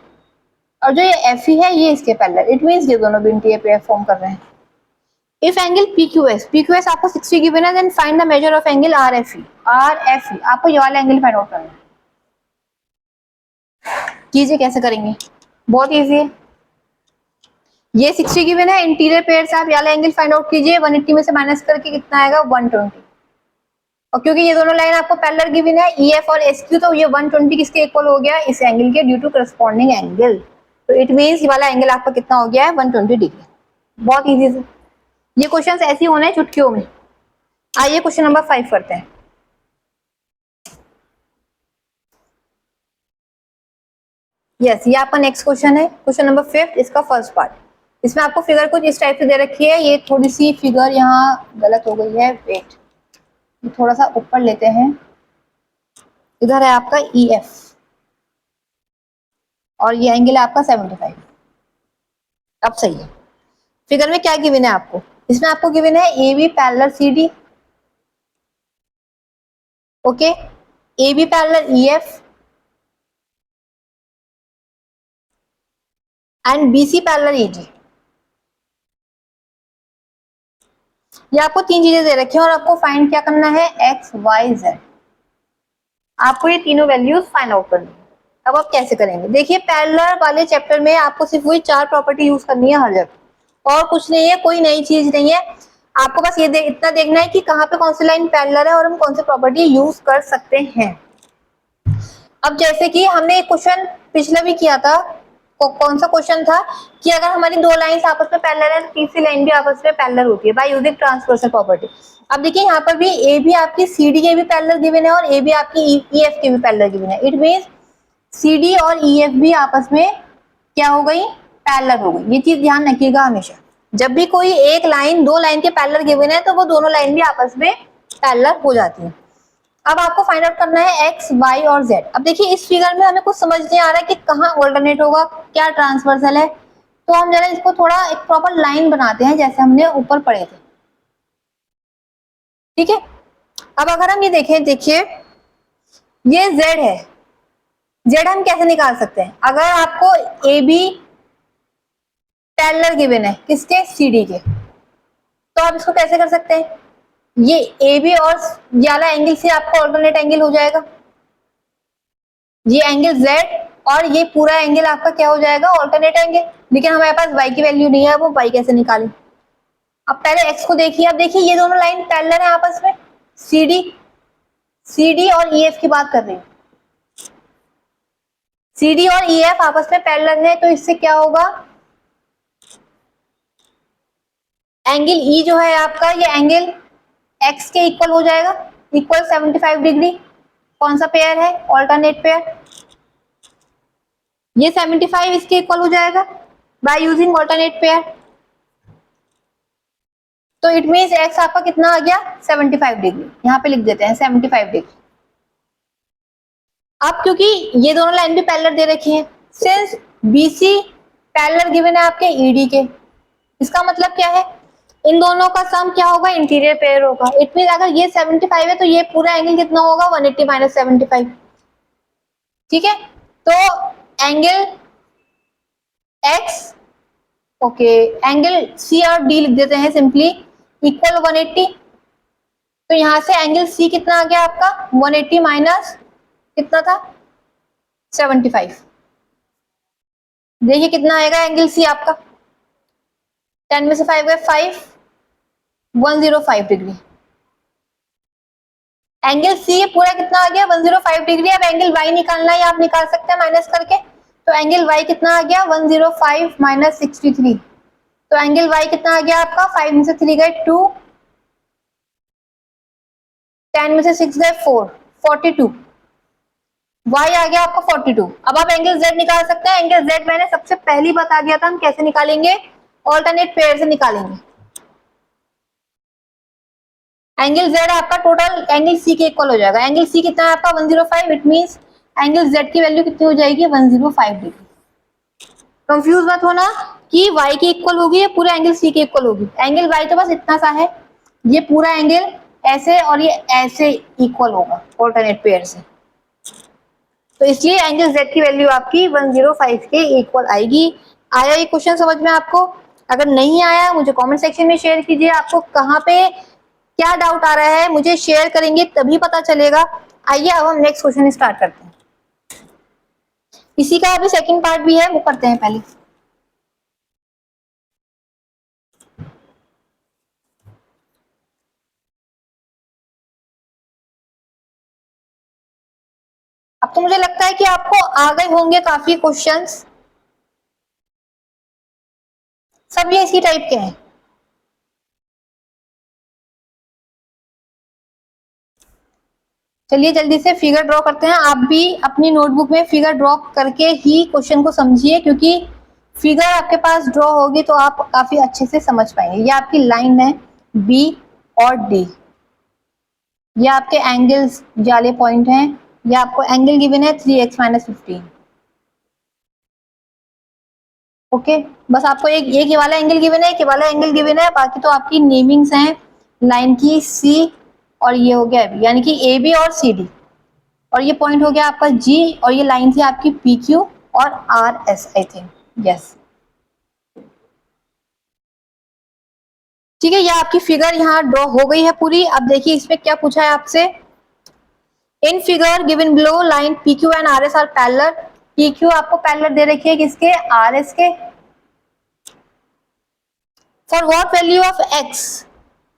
और जो ये FE है ये इसके पैरेलल, इट मींस ये दोनों भी इंटीरियर पेयर फॉर्म कर रहे हैं। इफ एंगल PQS आपको 60 गिवन है, then find the measure of angle RFE। आपको ये वाला एंगल फाइंड आउट करना है। कीजिए कैसे करेंगे, बहुत इजी है। ये 60 गिवन है, इंटीरियर पेयर से आप ये वाला एंगल फाइंड आउट कीजिए, 180 में से माइनस करके कितना आएगा 120। और क्योंकि ये दोनों लाइन आपको पैरेलल गिवन है EF और SQ, तो ये 120 किसके इक्वल हो गया, इस एंगल के, ड्यू टू करस्पॉन्डिंग एंगल। तो इट मींस ये वाला एंगल आपका कितना हो गया है 120 डिग्री। बहुत इजी से ये क्वेश्चंस ऐसे होने हैं चुटकियों में। आइए क्वेश्चन नंबर 5 करते हैं। यस, ये आपका नेक्स्ट क्वेश्चन है, क्वेश्चन नंबर 5, इसका फर्स्ट पार्ट। इसमें आपको फिगर कुछ इस टाइप से दे रखी है, ये थोड़ी सी फिगर यहाँ गलत हो गई है, वेट थोड़ा सा ऊपर लेते हैं। इधर है आपका EF और ये एंगल है आपका 75। अब सही है। फिगर में क्या गिवन है आपको, इसमें आपको गिवन है AB parallel CD, okay, AB parallel EF and BC parallel AG। ये आपको तीन चीजें दे रखी हैं और आपको फाइंड क्या करना है, X, Y, Z। आपको ये तीनों वैल्यूज फाइंड आउट करनी है। अब आप कैसे करेंगे, देखिए पैरेलल वाले चैप्टर में आपको सिर्फ वही 4 प्रॉपर्टी यूज करनी है हर जगह, और कुछ नहीं है, कोई नई चीज नहीं है। आपको बस ये इतना देखना है कि कहाँ पे कौन सी लाइन पैरेलल है और हम कौन सी प्रॉपर्टी यूज कर सकते हैं। अब जैसे कि हमने एक क्वेश्चन पिछला भी किया था, कौन सा क्वेश्चन था कि अगर हमारी दो लाइंस आपस में पैरेलल है तो तीसरी लाइन भी आपस में पैरेलल होती है बाय यूजिंग ट्रांसवर्सल प्रॉपर्टी। अब देखिए यहाँ पर भी ए भी आपकी CD के भी पैरेलल गिवन है और ए भी आपकी EF के भी पैरेलल गिवन है। इट मींस CD और EF भी आपस में क्या हो गई, पैरेलल हो गई। ये चीज ध्यान रखिएगा हमेशा, जब भी कोई एक लाइन दो लाइन के पैरेलल गिवन है तो वो दोनों लाइन भी आपस में पैरेलल हो जाती है। अब आपको फाइंड आउट करना है X, Y और Z। अब देखिए इस फिगर में हमें कुछ समझ नहीं आ रहा है कि कहाँ ऑल्टरनेट होगा, क्या ट्रांसवर्सल है, तो हम जरा इसको थोड़ा एक प्रॉपर लाइन बनाते हैं जैसे हमने ऊपर पढ़े थे, ठीक है। अब अगर हम ये देखें, देखिए ये Z है, Z हम कैसे निकाल सकते हैं, अगर आपको AB पैरेलल गिवन है किसके, CD के, तो आप इसको कैसे कर सकते हैं, ये AB और ये वाला एंगल से आपका ऑल्टरनेट एंगल हो जाएगा, ये एंगल Z और ये पूरा एंगल आपका क्या हो जाएगा, ऑल्टरनेट एंगल। लेकिन हमारे पास Y की वैल्यू नहीं है, वो Y कैसे निकालें। अब पहले X को देखिए, अब देखिए ये दोनों लाइन पैरेलल है आपस में, CD और EF की बात कर रही हूँ, CD और EF आपस में पैरेलल है, तो इससे क्या होगा, एंगल E जो है आपका, ये एंगल X के इक्वल हो जाएगा, इक्वल 75 डिग्री। कौन सा पेयर है, ऑल्टरनेट पेयर, ये 75 इसके इक्वल हो जाएगा बाय यूजिंग ऑल्टरनेट पेयर। तो इट मींस X आपका कितना आ गया, 75 डिग्री, यहाँ पे लिख देते हैं 75 डिग्री। अब क्योंकि ये दोनों लाइन भी पैरेलल दे रखी है, सिंस BC पैरेलल गिवन है आपके ED के, इसका मतलब क्या है, इन दोनों का सम क्या होगा, इंटीरियर पेयर होगा। इट मीन अगर ये 75 है तो ये पूरा एंगल कितना होगा, 180 माइनस 75, ठीक है। तो angle X, okay, angle C और D लिख देते हैं सिंपली, इक्वल 180। तो यहां से एंगल C कितना आ गया आपका, 180 माइनस कितना था, 75। देखिए कितना आएगा एंगल C आपका, 10 में से 5 गए 5, 105 डिग्री। एंगल C पूरा कितना आ गया, 105 डिग्री। अब एंगल Y निकालना है, आप निकाल सकते हैं माइनस करके, तो एंगल Y कितना आ गया, 105 माइनस 63। तो एंगल Y कितना आ गया आपका, 5 में से 3 गए 2, 10 में से 6 गए 4, 42। Y आ गया आपका 42। अब आप एंगल Z निकाल सकते हैं। एंगल Z मैंने सबसे पहली बता दिया था हम कैसे निकालेंगे, ऑल्टरनेट पेयर से निकालेंगे। एंगल Z आपका टोटल एंगल C के इक्वल हो जाएगा। एंगल C कितना है आपका, 105। इट मींस एंगल Z की वैल्यू कितनी हो जाएगी, 105 डिग्री। कंफ्यूज मत होना कि Y के इक्वल होगी या पूरा एंगल C के इक्वल होगी। एंगल Y तो बस इतना सा है, ये पूरा एंगल ऐसे और ये ऐसे इक्वल होगा ऑल्टरनेट पेयर से, तो इसलिए एंगल Z की वैल्यू आपकी 105 के इक्वल आएगी। आया ये क्वेश्चन समझ में आपको? अगर नहीं आया मुझे कमेंट सेक्शन में शेयर कीजिए, आपको कहाँ पे क्या डाउट आ रहा है मुझे शेयर करेंगे तभी पता चलेगा। आइए अब हम नेक्स्ट क्वेश्चन स्टार्ट करते हैं। इसी का अभी सेकंड पार्ट भी है, वो करते हैं पहले। अब तो मुझे लगता है कि आपको आ गए होंगे काफी क्वेश्चंस, सब ये इसी टाइप के हैं। चलिए जल्दी से फिगर ड्रॉ करते हैं। आप भी अपनी नोटबुक में फिगर ड्रॉ करके ही क्वेश्चन को समझिए, क्योंकि फिगर आपके पास ड्रॉ होगी तो आप काफी अच्छे से समझ पाएंगे। ये आपकी लाइन है बी और डी, ये आपके एंगल्स वाले पॉइंट हैं। ये आपको एंगल गिवन है 3x - 15। ओके, बस आपको एक ये वाला एंगल गिवन है, ये वाला एंगल गिवन है, बाकी तो आपकी नेमिंग्स हैं लाइन की सी, और ये हो गया बी, यानी कि ए बी और सी डी, और ये पॉइंट हो गया आपका जी, और ये लाइन थी आपकी पी क्यू और R S, I think, yes. ठीक है, ये आपकी फिगर यहाँ ड्रॉ हो गई है पूरी। अब देखिए इसमें क्या पूछा है आपसे। In figure given below line P Q and R S are parallel. P Q आपको पैरेलल दे रखी है किसके, आर एस के। For what value of x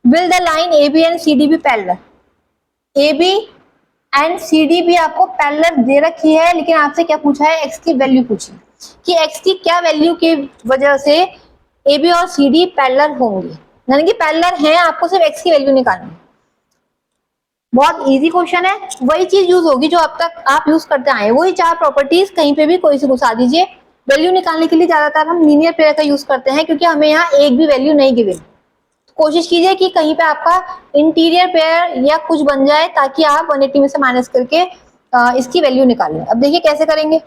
will the line A B and C D be parallel. A B and C D भी आपको parallel दे रखी है, लेकिन आपसे क्या पूछा है, एक्स की वैल्यू पूछी कि एक्स की क्या वैल्यू की वजह से ए बी और सी डी पैरेलल होंगे, यानी कि पैरेलल है, आपको सिर्फ एक्स की वैल्यू निकालनी है। बहुत इजी क्वेश्चन है, वही चीज यूज होगी जो अब तक आप यूज करते आए, वही चार प्रॉपर्टीज कहीं पे भी कोई से घुसा दीजिए। वैल्यू निकालने के लिए ज्यादातर हम लीनियर पेयर का यूज करते हैं, क्योंकि हमें यहाँ एक भी वैल्यू नहीं गिवन। कोशिश कीजिए कि कहीं पे आपका इंटीरियर पेयर या कुछ बन जाए, ताकि आप 180 में से माइनस करके इसकी वैल्यू निकाल लें। अब देखिए कैसे करेंगे।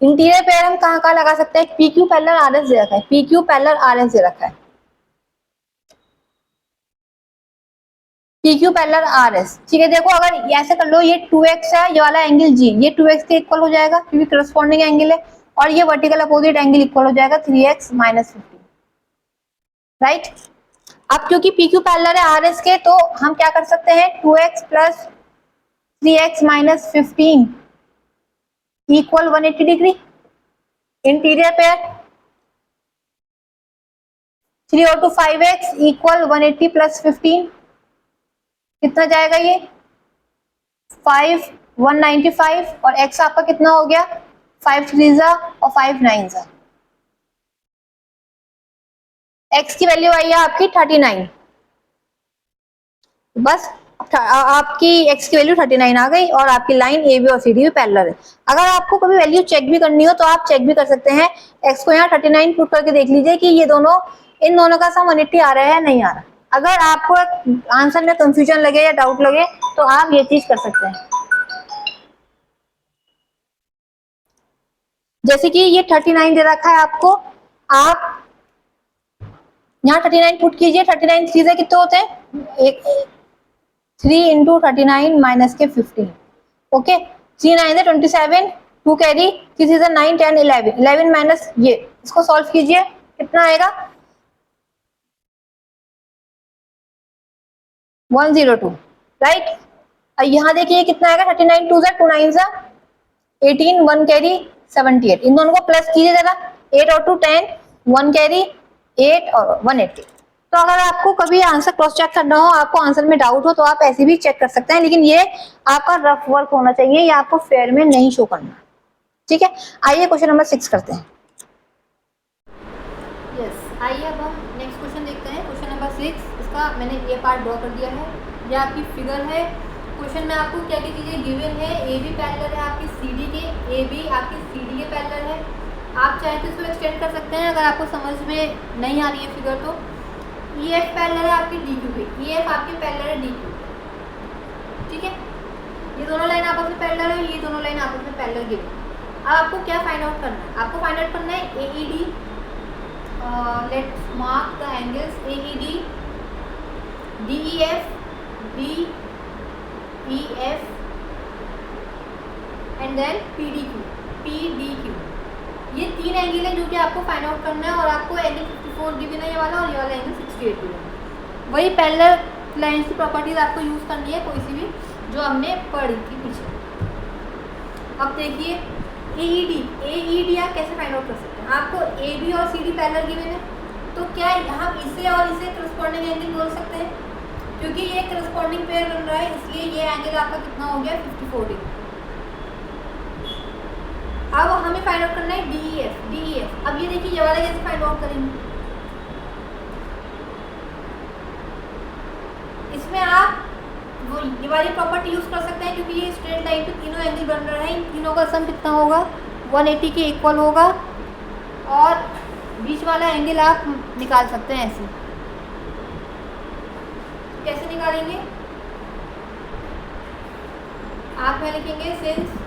इंटीरियर पेयर हम कहाँ कहाँ लगा सकते हैं, P Q parallel R S दे रखा है, P Q parallel R S दे रखा है, P Q parallel R S. ठीक है, देखो अगर ऐसे कर लो, ये 2x है, ये वाला एंगल जी, ये 2x के इक्वल हो जाएगा क्योंकि करस्पॉन्डिंग एंगल है, और ये वर्टिकल अपोजिट एंगल इक्वल हो जाएगा 3x - 15, राइट। अब क्योंकि पी क्यू पैरेलल है आर एस के, तो हम क्या कर सकते हैं, 2x + 3x - 15 equal 180 degree. Interior pair 3 और 2 5x इक्वल 180 + 15, कितना जाएगा ये 5 195, और x आपका कितना हो गया 5 3 जा और 5 9 जा, x की वैल्यू आई है आपकी 39। बस आपकी x की वैल्यू 39 आ गई, और आपकी लाइन ए बी और सी डी भी पैरेलल है। अगर आपको कभी वैल्यू चेक भी करनी हो तो आप चेक भी कर सकते हैं, x को यहाँ 39 पुट करके देख लीजिए कि ये दोनों, इन दोनों का सम 180 आ रहा है या नहीं आ रहा। अगर आपको आंसर में कंफ्यूजन लगे या डाउट लगे तो आप ये चीज कर सकते हैं। जैसे कि ये 39 दे रखा है आपको, आप यहाँ 39 पुट कीजिए, 39 3 से कितने होते हैं, 3 × 39 माइनस के 15, ओके, 3 9 से 27, 2 कैरी, 3 से 9 10 11, 11 माइनस ये, इसको सॉल्व कीजिए, कितना आएगा 102, राइट। यहाँ देखिए कितना आएगा, 39 2 जा 2 9 जा 18, 1 कैरी 78, इन दोनों को प्लस कीजिए जरा, 8 और 2 10, 1 कैरी 8 और 180। तो अगर आपको कभी आंसर क्रॉस चेक करना हो, आपको आंसर में डाउट हो, तो आप ऐसे भी चेक कर सकते हैं, लेकिन ये आपका रफ वर्क होना चाहिए, ये आपको फेयर में नहीं शो करना, ठीक है। आइए क्वेश्चन नंबर 6 करते हैं। यस, आइए अब हम नेक्स्ट क्वेश्चन देखते हैं, क्वेश्चन नंबर 6। इसका मैंने ये पार्ट ड्रॉ कर दिया है, ये आपकी फिगर है। क्वेश्चन में आपको क्या क्या चीजें गिवन है, ए बी पैरेलल है आपकी सी डी के, ए बी आपकी सी डी के पैरेलल है। आप चाहे तो इसको एक्सटेंड कर सकते हैं, अगर आपको समझ में नहीं आ रही है फिगर तो। ई एफ पैरेलल है आपकी डी क्यू पे, ई एफ आपकी पैरेलल है डी क्यू, ठीक है। ये दोनों लाइन आपस में पैरेलल है, ये दोनों लाइन आपस में पैरेलल गिवन। अब आपको क्या फाइंड आउट करना है, आपको फाइंड आउट करना है A E D, let's mark the angles A E D, D E F, D E F and then P D Q, P D Q. ये 3 एंगल है जो कि आपको फाइंड आउट करना है, और आपको एंगल 54 गिवन है ये वाला, और ये वाला एंगल 68 गिवन है। वही पैरेलल लाइंस की प्रॉपर्टीज आपको यूज करनी है, कोई सी भी जो हमने पढ़ी थी पीछे। अब देखिए AED आप कैसे फाइंड आउट कर सकते हैं, आपको AB और CD पैरेलल गिवन है, तो क्या हम इसे और इसे करस्पॉन्डिंग एंगल बोल सकते हैं, क्योंकि ये करस्पॉन्डिंग पेयर बन रहा है, इसलिए ये एंगल आपका कितना हो गया 54 डिग्री। अब हमें फाइंड आउट करना है DEF। अब ये देखिए ये वाला कैसे फाइंड आउट करेंगे, इसमें आप वो ये वाली प्रॉपर्टी यूज कर सकते हैं क्योंकि ये स्ट्रेट लाइन पे तीनों एंगल बन रहा है, इन तीनों का सम कितना होगा 180 के इक्वल होगा, और बीच वाला एंगल आप निकाल सकते हैं ऐसे। कैसे निकालेंगे, आप में लिखेंगे since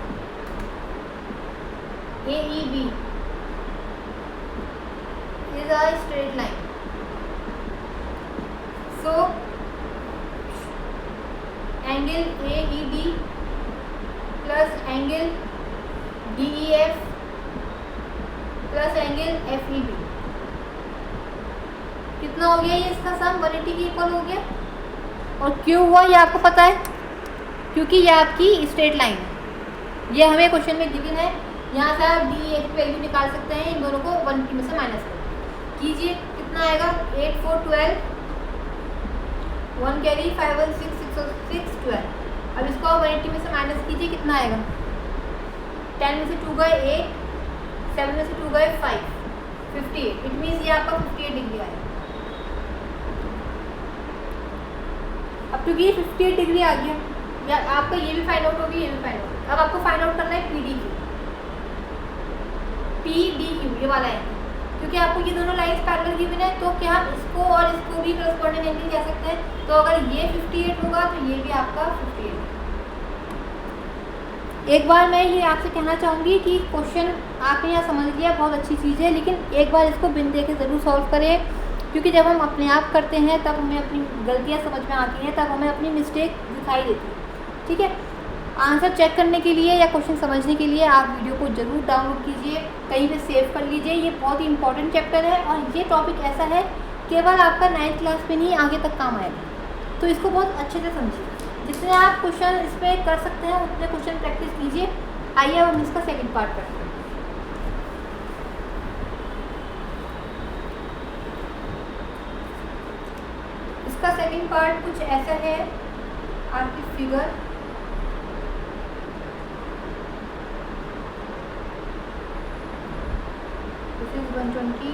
AEB is a straight line, so angle AED plus angle DEF plus angle FEB कितना हो गया, ये इसका सम 180 के इक्वल हो गया। और क्यों हुआ ये आपको पता है, क्योंकि ये आपकी स्ट्रेट लाइन है, ये हमें क्वेश्चन में गिवन है। यहाँ से आप DEF की वैल्यू निकाल सकते हैं, इन दोनों को 180 में से माइनस कीजिए, कितना आएगा 8 4 12, 1 कैरी 5 1 6 6 6 12। अब इसको 180 में से माइनस कीजिए, कितना आएगा 10 में से 2 गए 8, 7 में से 2 गए 5, 58। इट मीन्स ये आपका 58 डिग्री आएगा। अब क्योंकि 58 डिग्री आ गया, या आपका ये भी फाइंड आउट होगी, ये भी फाइंड आउट। अब आपको फाइंड आउट करना है PDQ ये वाला है, क्योंकि आपको ये दोनों लाइंस पैरेलल गिवन है, तो क्या हम इसको और इसको भी करस्पॉन्डिंग एंगल कह सकते हैं। तो अगर ये 58 होगा तो ये भी आपका 58। एक बार मैं ये आपसे कहना चाहूँगी कि क्वेश्चन आपने यहाँ समझ लिया, बहुत अच्छी चीज़ है, लेकिन एक बार इसको बिन दे के ज़रूर सॉल्व करें, क्योंकि जब हम अपने आप करते हैं तब हमें अपनी गलतियाँ समझ में आती हैं, तब हमें अपनी मिस्टेक दिखाई देती है। ठीक है, आंसर चेक करने के लिए या क्वेश्चन समझने के लिए आप वीडियो को ज़रूर डाउनलोड कीजिए, कहीं पे सेव कर लीजिए। ये बहुत ही इंपॉर्टेंट चैप्टर है और ये टॉपिक ऐसा है केवल आपका 9th क्लास में नहीं आगे तक काम आएगा, तो इसको बहुत अच्छे से समझिए। जितने आप क्वेश्चन इस पर कर सकते हैं उतने क्वेश्चन प्रैक्टिस कीजिए। आइए अब हम इसका सेकेंड पार्ट करते हैं। इसका सेकेंड पार्ट कुछ ऐसा है, आपकी figure this is 120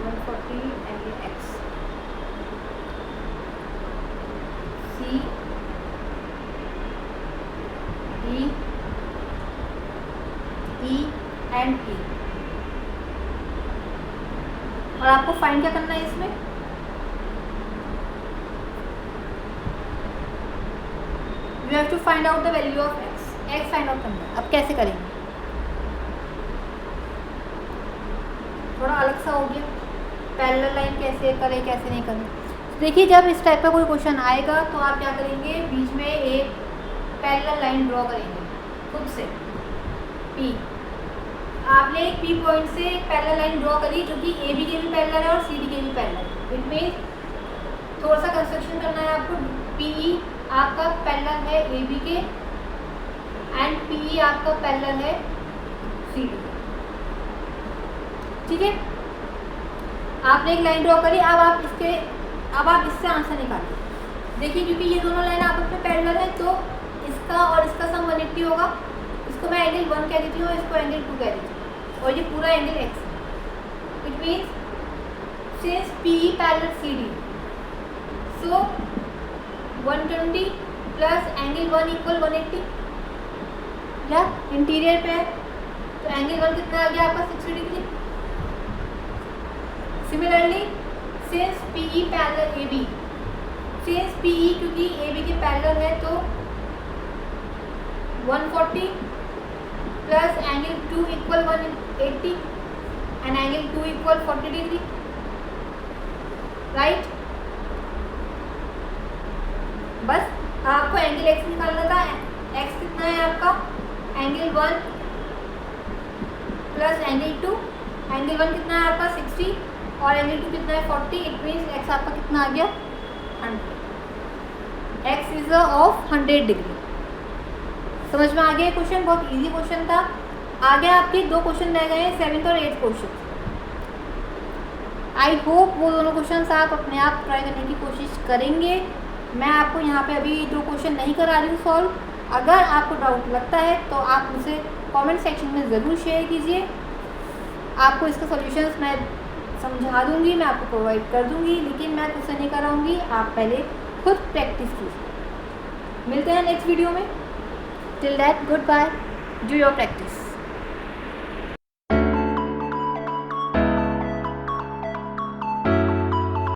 140 angle X, C D E and E। और आपको फाइंड क्या करना है इसमें, you have to find out the value of x find out करना है। अब कैसे करेंगे, थोड़ा अलग सा हो गया, पैरेलल लाइन कैसे करें कैसे नहीं करें। देखिए जब इस टाइप का कोई क्वेश्चन आएगा तो आप क्या करेंगे, बीच में एक पैरेलल लाइन ड्रॉ करेंगे खुद से। P आपने एक P पॉइंट से एक पैरेलल लाइन ड्रॉ करी जो कि AB के भी पैरेलल है और CD के भी पैरेलल है। इट मीन्स थोड़ा सा कंस्ट्रक्शन करना है आपको। PE आपका पैरेलल है AB के एंड PE आपका पैरेलल है CD। ठीक है, आपने एक लाइन ड्रॉ करी, अब आप इससे आंसर निकालिए। देखिए क्योंकि ये दोनों लाइन आपस में पैरेलल है तो इसका और इसका सम 180 होगा। इसको मैं एंगल 1 कह देती हूँ, इसको एंगल 2 कह देती हूँ, और ये पूरा एंगल x है। It means since PE parallel CD, so 120 plus angle 1 equal 180, या इंटीरियर पे है तो एंगल 1 कितना आ गया आपका 60 degree. Similarly since PE parallel AB, since PE क्योंकि AB के पैरेलल है तो 140 plus angle 2 equal 180 and angle 2 equal 40 degree, right. बस आपको एंगल x निकालना था। x कितना है आपका, एंगल 1 प्लस एंगल 2, एंगल 1 कितना है आपका 60 और एंगल 2 कितना है 40। इट मीन्स x आपका कितना आ गया 100। x is of 100 degree. समझ में आ गया क्वेश्चन, बहुत इजी क्वेश्चन था। आगे आपके 2 क्वेश्चन रह गए हैं, 7th और 8th क्वेश्चन। आई होप वो दोनों क्वेश्चन आप अपने आप ट्राई करने की कोशिश करेंगे। मैं आपको यहाँ पे अभी 2 क्वेश्चन नहीं करा रही हूँ सॉल्व, अगर आपको डाउट लगता है तो आप मुझे कमेंट सेक्शन में ज़रूर शेयर कीजिए। आपको इसका सॉल्यूशंस मैं समझा दूंगी, मैं आपको प्रोवाइड कर दूंगी, लेकिन मैं तुझसे नहीं कराऊंगी, आप पहले खुद प्रैक्टिस कीजिए। मिलते हैं नेक्स्ट वीडियो में। Till that goodbye, do your practice.